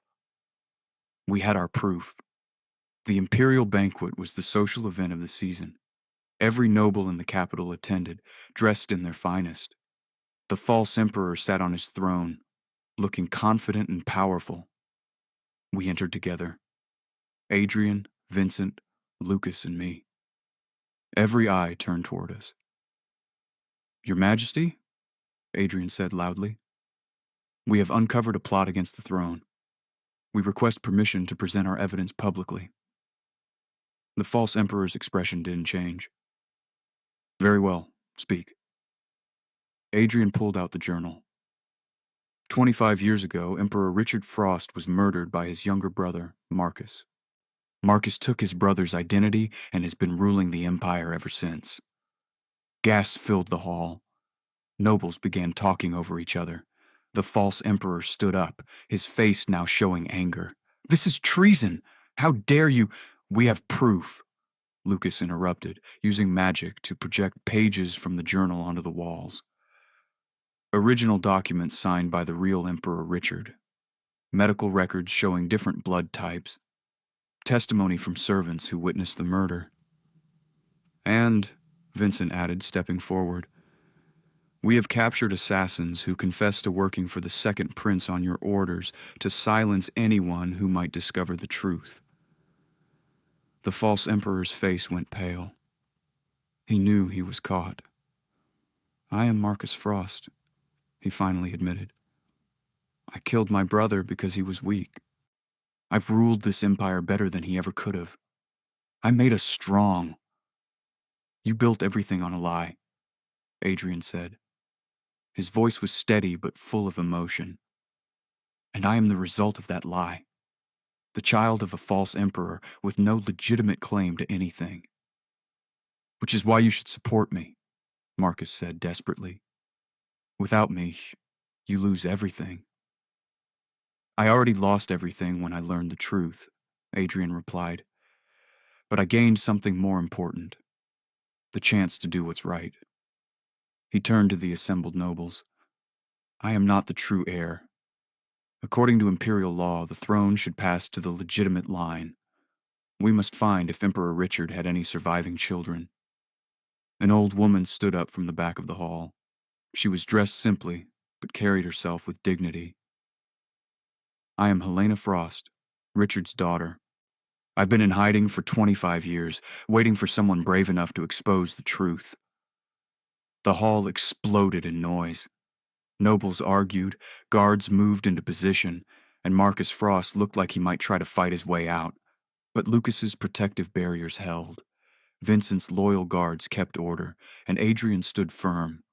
We had our proof. The imperial banquet was the social event of the season. Every noble in the capital attended, dressed in their finest. The false emperor sat on his throne, looking confident and powerful. We entered together. Adrian, Vincent, Lucas, and me. Every eye turned toward us. Your Majesty? Adrian said loudly. We have uncovered a plot against the throne. We request permission to present our evidence publicly. The false emperor's expression didn't change. Very well, speak. Adrian pulled out the journal. 25 years ago, Emperor Richard Frost was murdered by his younger brother, Marcus. Marcus took his brother's identity and has been ruling the empire ever since. Gasps filled the hall. Nobles began talking over each other. The false emperor stood up, his face now showing anger. This is treason! How dare you? We have proof, Lucas interrupted, using magic to project pages from the journal onto the walls. Original documents signed by the real Emperor Richard. Medical records showing different blood types. Testimony from servants who witnessed the murder. And, Vincent added, stepping forward, we have captured assassins who confess to working for the second prince on your orders to silence anyone who might discover the truth. The false emperor's face went pale. He knew he was caught. I am Marcus Frost, he finally admitted. I killed my brother because he was weak. I've ruled this empire better than he ever could have. I made us strong. You built everything on a lie, Adrian said. His voice was steady but full of emotion. And I am the result of that lie. The child of a false emperor with no legitimate claim to anything. Which is why you should support me, Marcus said desperately. Without me, you lose everything. I already lost everything when I learned the truth, Adrian replied. But I gained something more important. The chance to do what's right. He turned to the assembled nobles. I am not the true heir. According to imperial law, the throne should pass to the legitimate line. We must find if Emperor Richard had any surviving children. An old woman stood up from the back of the hall. She was dressed simply, but carried herself with dignity. I am Helena Frost, Richard's daughter. I've been in hiding for 25 years, waiting for someone brave enough to expose the truth. The hall exploded in noise. Nobles argued, guards moved into position, and Marcus Frost looked like he might try to fight his way out. But Lucas's protective barriers held. Vincent's loyal guards kept order, and Adrian stood firm,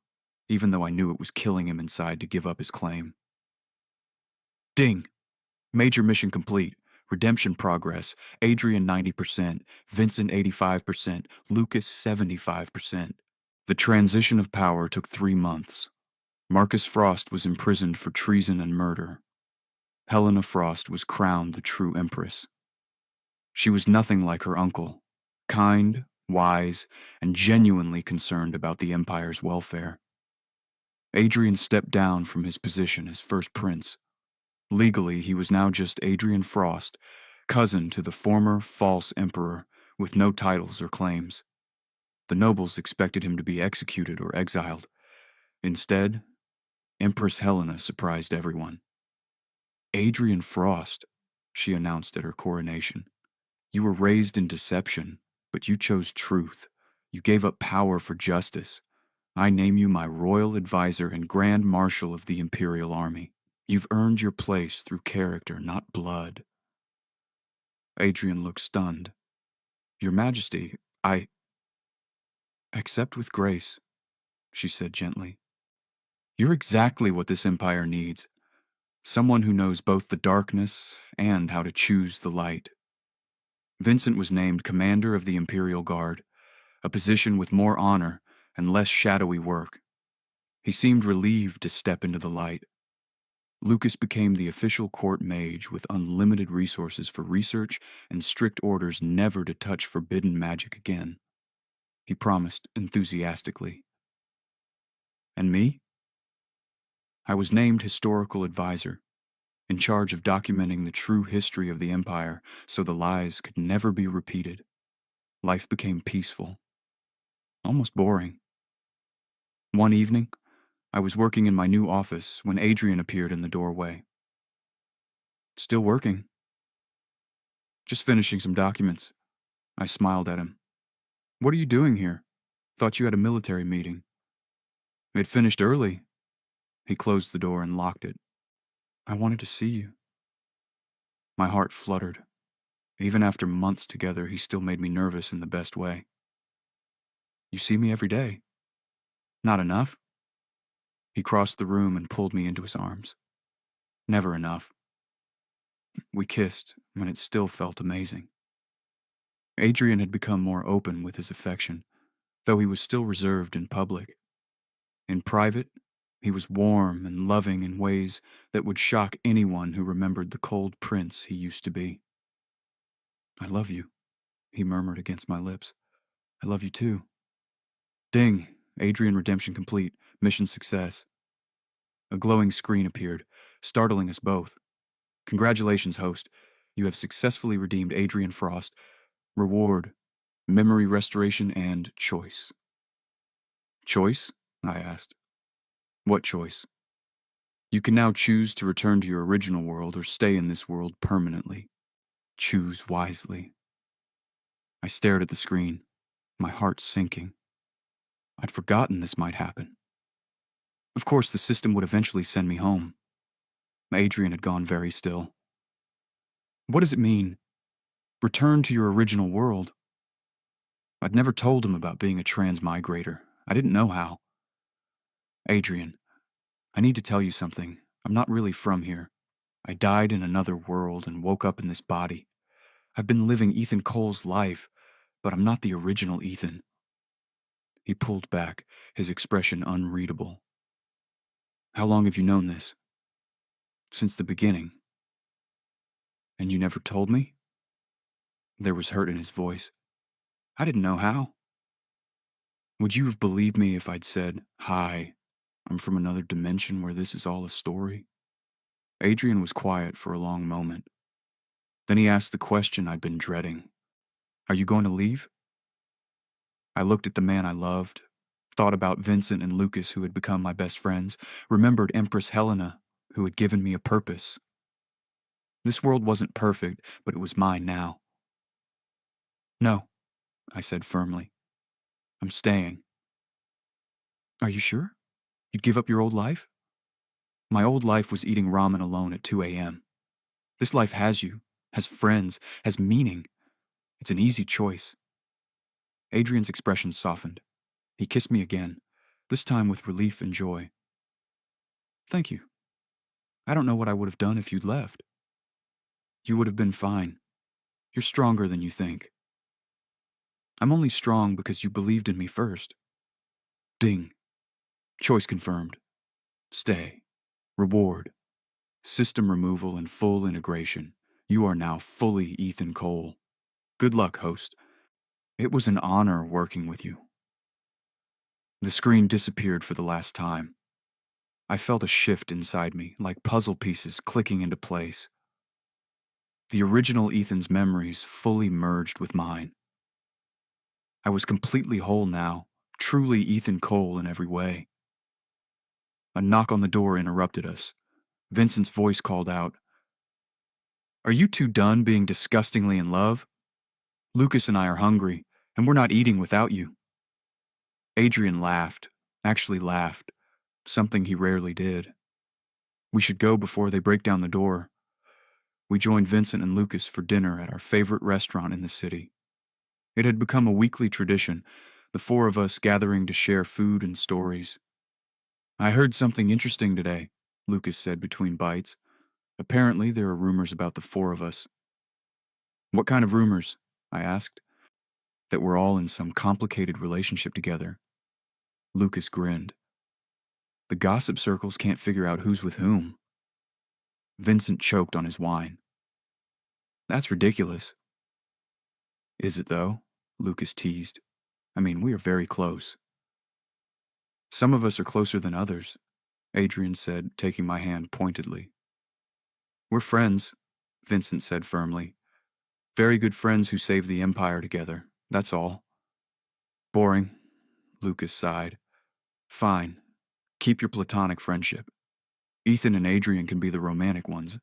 even though I knew it was killing him inside to give up his claim. Ding! Major mission complete. Redemption progress. Adrian 90%, Vincent 85%, Lucas 75%. The transition of power took 3 months. Marcus Frost was imprisoned for treason and murder. Helena Frost was crowned the true empress. She was nothing like her uncle, kind, wise, and genuinely concerned about the Empire's welfare. Adrian stepped down from his position as first prince. Legally, he was now just Adrian Frost, cousin to the former false emperor, with no titles or claims. The nobles expected him to be executed or exiled. Instead, Empress Helena surprised everyone. Adrian Frost, she announced at her coronation. You were raised in deception, but you chose truth. You gave up power for justice. I name you my royal advisor and grand marshal of the Imperial Army. You've earned your place through character, not blood. Adrian looked stunned. Your Majesty, I accept with grace, she said gently. You're exactly what this empire needs. Someone who knows both the darkness and how to choose the light. Vincent was named commander of the Imperial Guard, a position with more honor and less shadowy work. He seemed relieved to step into the light. Lucas became the official court mage with unlimited resources for research and strict orders never to touch forbidden magic again. He promised enthusiastically. And me? I was named historical advisor, in charge of documenting the true history of the Empire so the lies could never be repeated. Life became peaceful, almost boring. One evening, I was working in my new office when Adrian appeared in the doorway. Still working. Just finishing some documents. I smiled at him. What are you doing here? Thought you had a military meeting. It finished early. He closed the door and locked it. I wanted to see you. My heart fluttered. Even after months together, he still made me nervous in the best way. You see me every day. Not enough? He crossed the room and pulled me into his arms. Never enough. We kissed, and it still felt amazing. Adrian had become more open with his affection, though he was still reserved in public. In private, he was warm and loving in ways that would shock anyone who remembered the cold prince he used to be. I love you, he murmured against my lips. I love you too. Ding! Adrian redemption complete. Mission success. A glowing screen appeared, startling us both. Congratulations, host. You have successfully redeemed Adrian Frost. Reward, memory restoration, and choice. Choice? I asked. What choice? You can now choose to return to your original world or stay in this world permanently. Choose wisely. I stared at the screen, my heart sinking. I'd forgotten this might happen. Of course, the system would eventually send me home. Adrian had gone very still. What does it mean? Return to your original world? I'd never told him about being a transmigrator. I didn't know how. Adrian, I need to tell you something. I'm not really from here. I died in another world and woke up in this body. I've been living Ethan Cole's life, but I'm not the original Ethan. He pulled back, his expression unreadable. How long have you known this? Since the beginning. And you never told me? There was hurt in his voice. I didn't know how. Would you have believed me if I'd said, "Hi, I'm from another dimension where this is all a story"? Adrian was quiet for a long moment. Then he asked the question I'd been dreading. Are you going to leave? I looked at the man I loved, thought about Vincent and Lucas who had become my best friends, remembered Empress Helena, who had given me a purpose. This world wasn't perfect, but it was mine now. No, I said firmly. I'm staying. Are you sure? You'd give up your old life? My old life was eating ramen alone at 2 a.m. This life has you, has friends, has meaning. It's an easy choice. Adrian's expression softened. He kissed me again, this time with relief and joy. Thank you. I don't know what I would have done if you'd left. You would have been fine. You're stronger than you think. I'm only strong because you believed in me first. Ding. Choice confirmed. Stay. Reward. System removal and full integration. You are now fully Ethan Cole. Good luck, host. It was an honor working with you. The screen disappeared for the last time. I felt a shift inside me, like puzzle pieces clicking into place. The original Ethan's memories fully merged with mine. I was completely whole now, truly Ethan Cole in every way. A knock on the door interrupted us. Vincent's voice called out, "Are you two done being disgustingly in love? Lucas and I are hungry, and we're not eating without you." Adrian laughed, actually laughed, something he rarely did. We should go before they break down the door. We joined Vincent and Lucas for dinner at our favorite restaurant in the city. It had become a weekly tradition, the four of us gathering to share food and stories. "I heard something interesting today," Lucas said between bites. "Apparently there are rumors about the four of us." "What kind of rumors?" I asked. "That we're all in some complicated relationship together." Lucas grinned. "The gossip circles can't figure out who's with whom." Vincent choked on his wine. "That's ridiculous." "Is it though?" Lucas teased. "I mean, we are very close." "Some of us are closer than others," Adrian said, taking my hand pointedly. "We're friends," Vincent said firmly. "Very good friends who saved the Empire together, that's all." "Boring," Lucas sighed. "Fine. Keep your platonic friendship. Ethan and Adrian can be the romantic ones."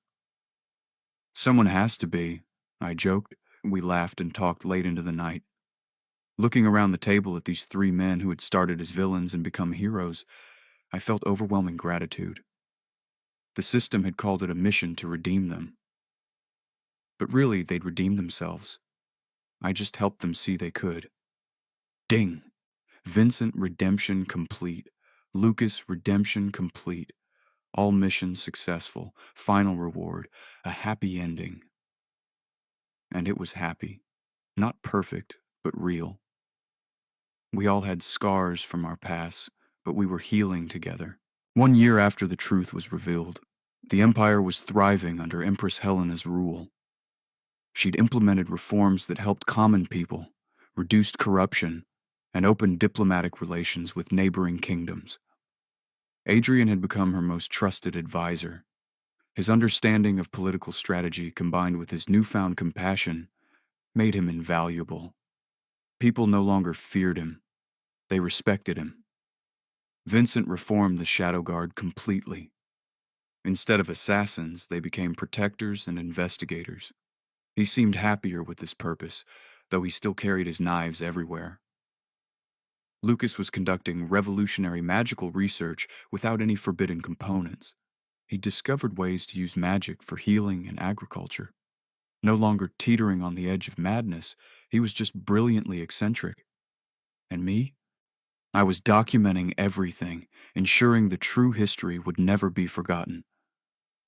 "Someone has to be," I joked. We laughed and talked late into the night. Looking around the table at these three men who had started as villains and become heroes, I felt overwhelming gratitude. The system had called it a mission to redeem them. But really, they'd redeemed themselves. I just helped them see they could. Ding! Vincent redemption complete. Lucas redemption complete. All missions successful. Final reward. A happy ending. And it was happy. Not perfect, but real. We all had scars from our past, but we were healing together. 1 year after the truth was revealed, the Empire was thriving under Empress Helena's rule. She'd implemented reforms that helped common people, reduced corruption, and opened diplomatic relations with neighboring kingdoms. Adrian had become her most trusted advisor. His understanding of political strategy combined with his newfound compassion made him invaluable. People no longer feared him. They respected him. Vincent reformed the Shadow Guard completely. Instead of assassins, they became protectors and investigators. He seemed happier with this purpose, though he still carried his knives everywhere. Lucas was conducting revolutionary magical research without any forbidden components. He discovered ways to use magic for healing and agriculture. No longer teetering on the edge of madness, he was just brilliantly eccentric. And me? I was documenting everything, ensuring the true history would never be forgotten.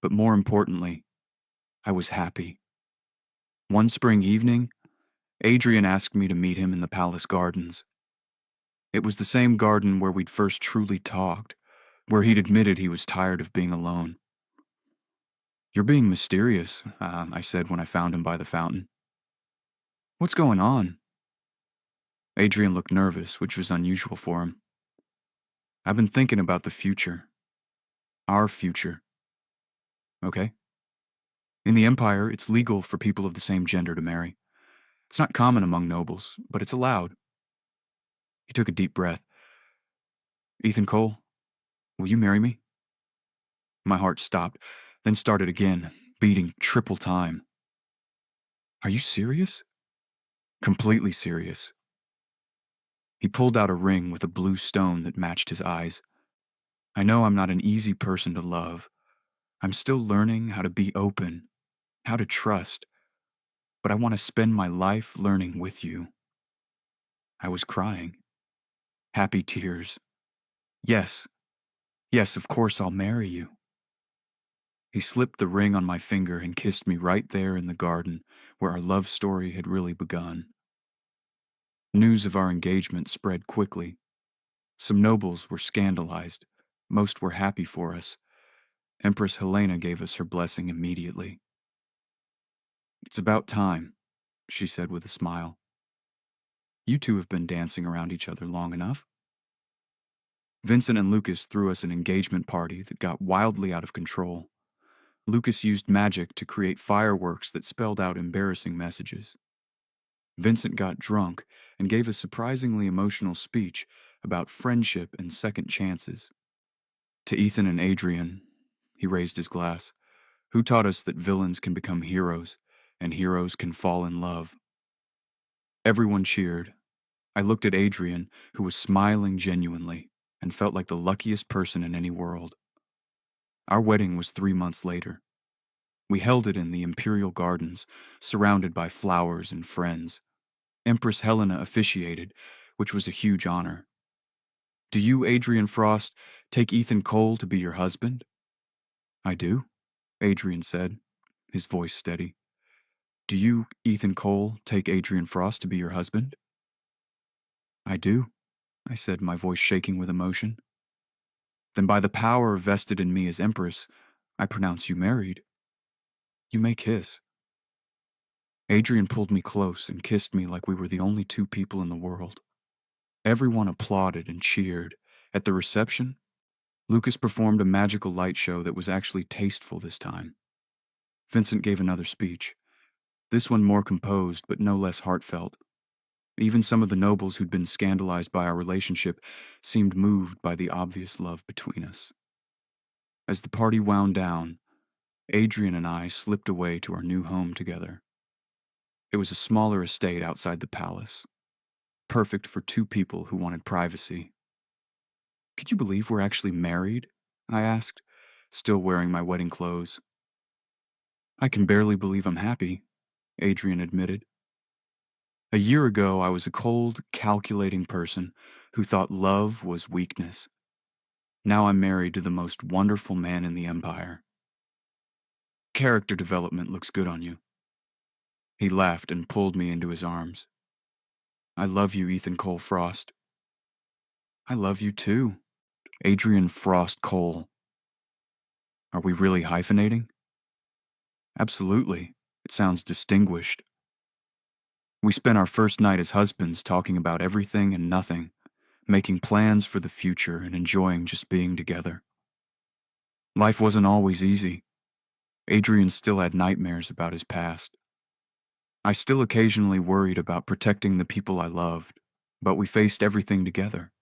But more importantly, I was happy. One spring evening, Adrian asked me to meet him in the palace gardens. It was the same garden where we'd first truly talked, where he'd admitted he was tired of being alone. "You're being mysterious," I said when I found him by the fountain. "What's going on?" Adrian looked nervous, which was unusual for him. "I've been thinking about the future. Our future." "Okay." "In the Empire, it's legal for people of the same gender to marry. It's not common among nobles, but it's allowed." He took a deep breath. "Ethan Cole, will you marry me?" My heart stopped, then started again, beating triple time. Are you serious? Completely serious. He pulled out a ring with a blue stone that matched his eyes. I know I'm not an easy person to love. I'm still learning how to be open, how to trust, but I want to spend my life learning with you. I was crying. Happy tears. Yes, yes, of course I'll marry you. He slipped the ring on my finger and kissed me right there in the garden where our love story had really begun. News of our engagement spread quickly. Some nobles were scandalized. Most were happy for us. Empress Helena gave us her blessing immediately. It's about time, she said with a smile. You two have been dancing around each other long enough. Vincent and Lucas threw us an engagement party that got wildly out of control. Lucas used magic to create fireworks that spelled out embarrassing messages. Vincent got drunk and gave a surprisingly emotional speech about friendship and second chances. To Ethan and Adrian, he raised his glass, who taught us that villains can become heroes and heroes can fall in love. Everyone cheered. I looked at Adrian, who was smiling genuinely, and felt like the luckiest person in any world. Our wedding was 3 months later. We held it in the Imperial Gardens, surrounded by flowers and friends. Empress Helena officiated, which was a huge honor. Do you, Adrian Frost, take Ethan Cole to be your husband? I do, Adrian said, his voice steady. Do you, Ethan Cole, take Adrian Frost to be your husband? I do, I said, my voice shaking with emotion. Then by the power vested in me as Empress, I pronounce you married. You may kiss. Adrian pulled me close and kissed me like we were the only two people in the world. Everyone applauded and cheered. At the reception, Lucas performed a magical light show that was actually tasteful this time. Vincent gave another speech, this one more composed but no less heartfelt. Even some of the nobles who'd been scandalized by our relationship seemed moved by the obvious love between us. As the party wound down, Adrian and I slipped away to our new home together. It was a smaller estate outside the palace, perfect for two people who wanted privacy. Could you believe we're actually married? I asked, still wearing my wedding clothes. I can barely believe I'm happy, Adrian admitted. A year ago, I was a cold, calculating person who thought love was weakness. Now I'm married to the most wonderful man in the empire. Character development looks good on you. He laughed and pulled me into his arms. I love you, Ethan Cole Frost. I love you too, Adrian Frost Cole. Are we really hyphenating? Absolutely. It sounds distinguished. We spent our first night as husbands talking about everything and nothing, making plans for the future and enjoying just being together. Life wasn't always easy. Adrian still had nightmares about his past. I still occasionally worried about protecting the people I loved, but we faced everything together.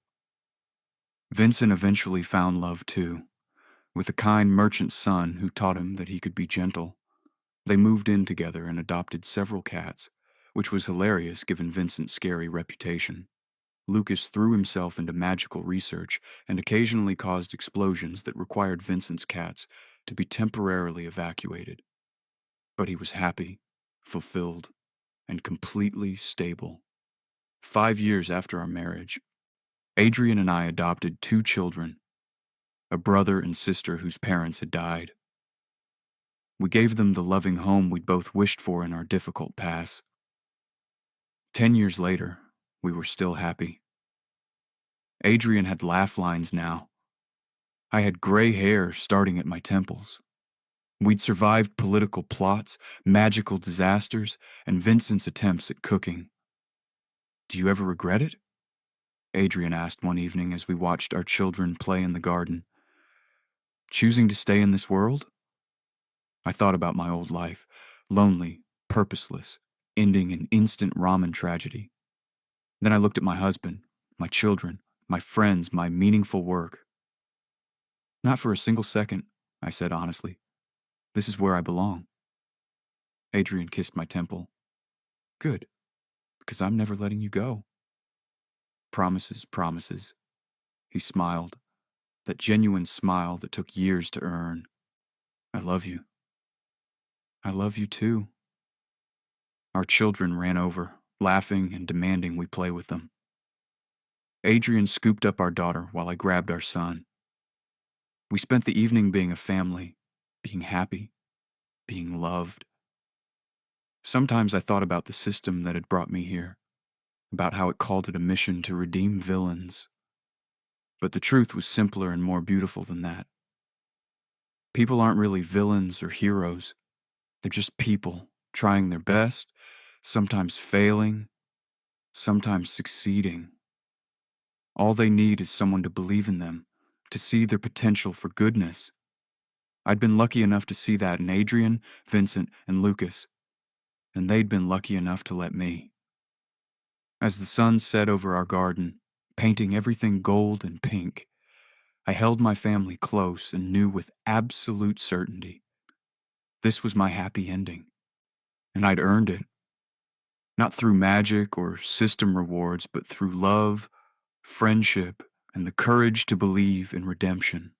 Vincent eventually found love too, with a kind merchant's son who taught him that he could be gentle. They moved in together and adopted several cats, which was hilarious given Vincent's scary reputation. Lucas threw himself into magical research and occasionally caused explosions that required Vincent's cats to be temporarily evacuated. But he was happy, fulfilled, and completely stable. 5 years after our marriage, Adrian and I adopted 2 children, a brother and sister whose parents had died. We gave them the loving home we'd both wished for in our difficult past. 10 years later, we were still happy. Adrian had laugh lines now. I had gray hair starting at my temples. We'd survived political plots, magical disasters, and Vincent's attempts at cooking. Do you ever regret it? Adrian asked one evening as we watched our children play in the garden. Choosing to stay in this world? I thought about my old life, lonely, purposeless, ending in instant ramen tragedy. Then I looked at my husband, my children, my friends, my meaningful work. Not for a single second, I said honestly. This is where I belong. Adrian kissed my temple. Good, because I'm never letting you go. Promises, promises. He smiled, that genuine smile that took years to earn. I love you. I love you too. Our children ran over, laughing and demanding we play with them. Adrian scooped up our daughter while I grabbed our son. We spent the evening being a family, being happy, being loved. Sometimes I thought about the system that had brought me here, about how it called it a mission to redeem villains. But the truth was simpler and more beautiful than that. People aren't really villains or heroes. They're just people trying their best, sometimes failing, sometimes succeeding. All they need is someone to believe in them, to see their potential for goodness. I'd been lucky enough to see that in Adrian, Vincent, and Lucas, and they'd been lucky enough to let me. As the sun set over our garden, painting everything gold and pink, I held my family close and knew with absolute certainty this was my happy ending, and I'd earned it. Not through magic or system rewards, but through love, friendship, and the courage to believe in redemption.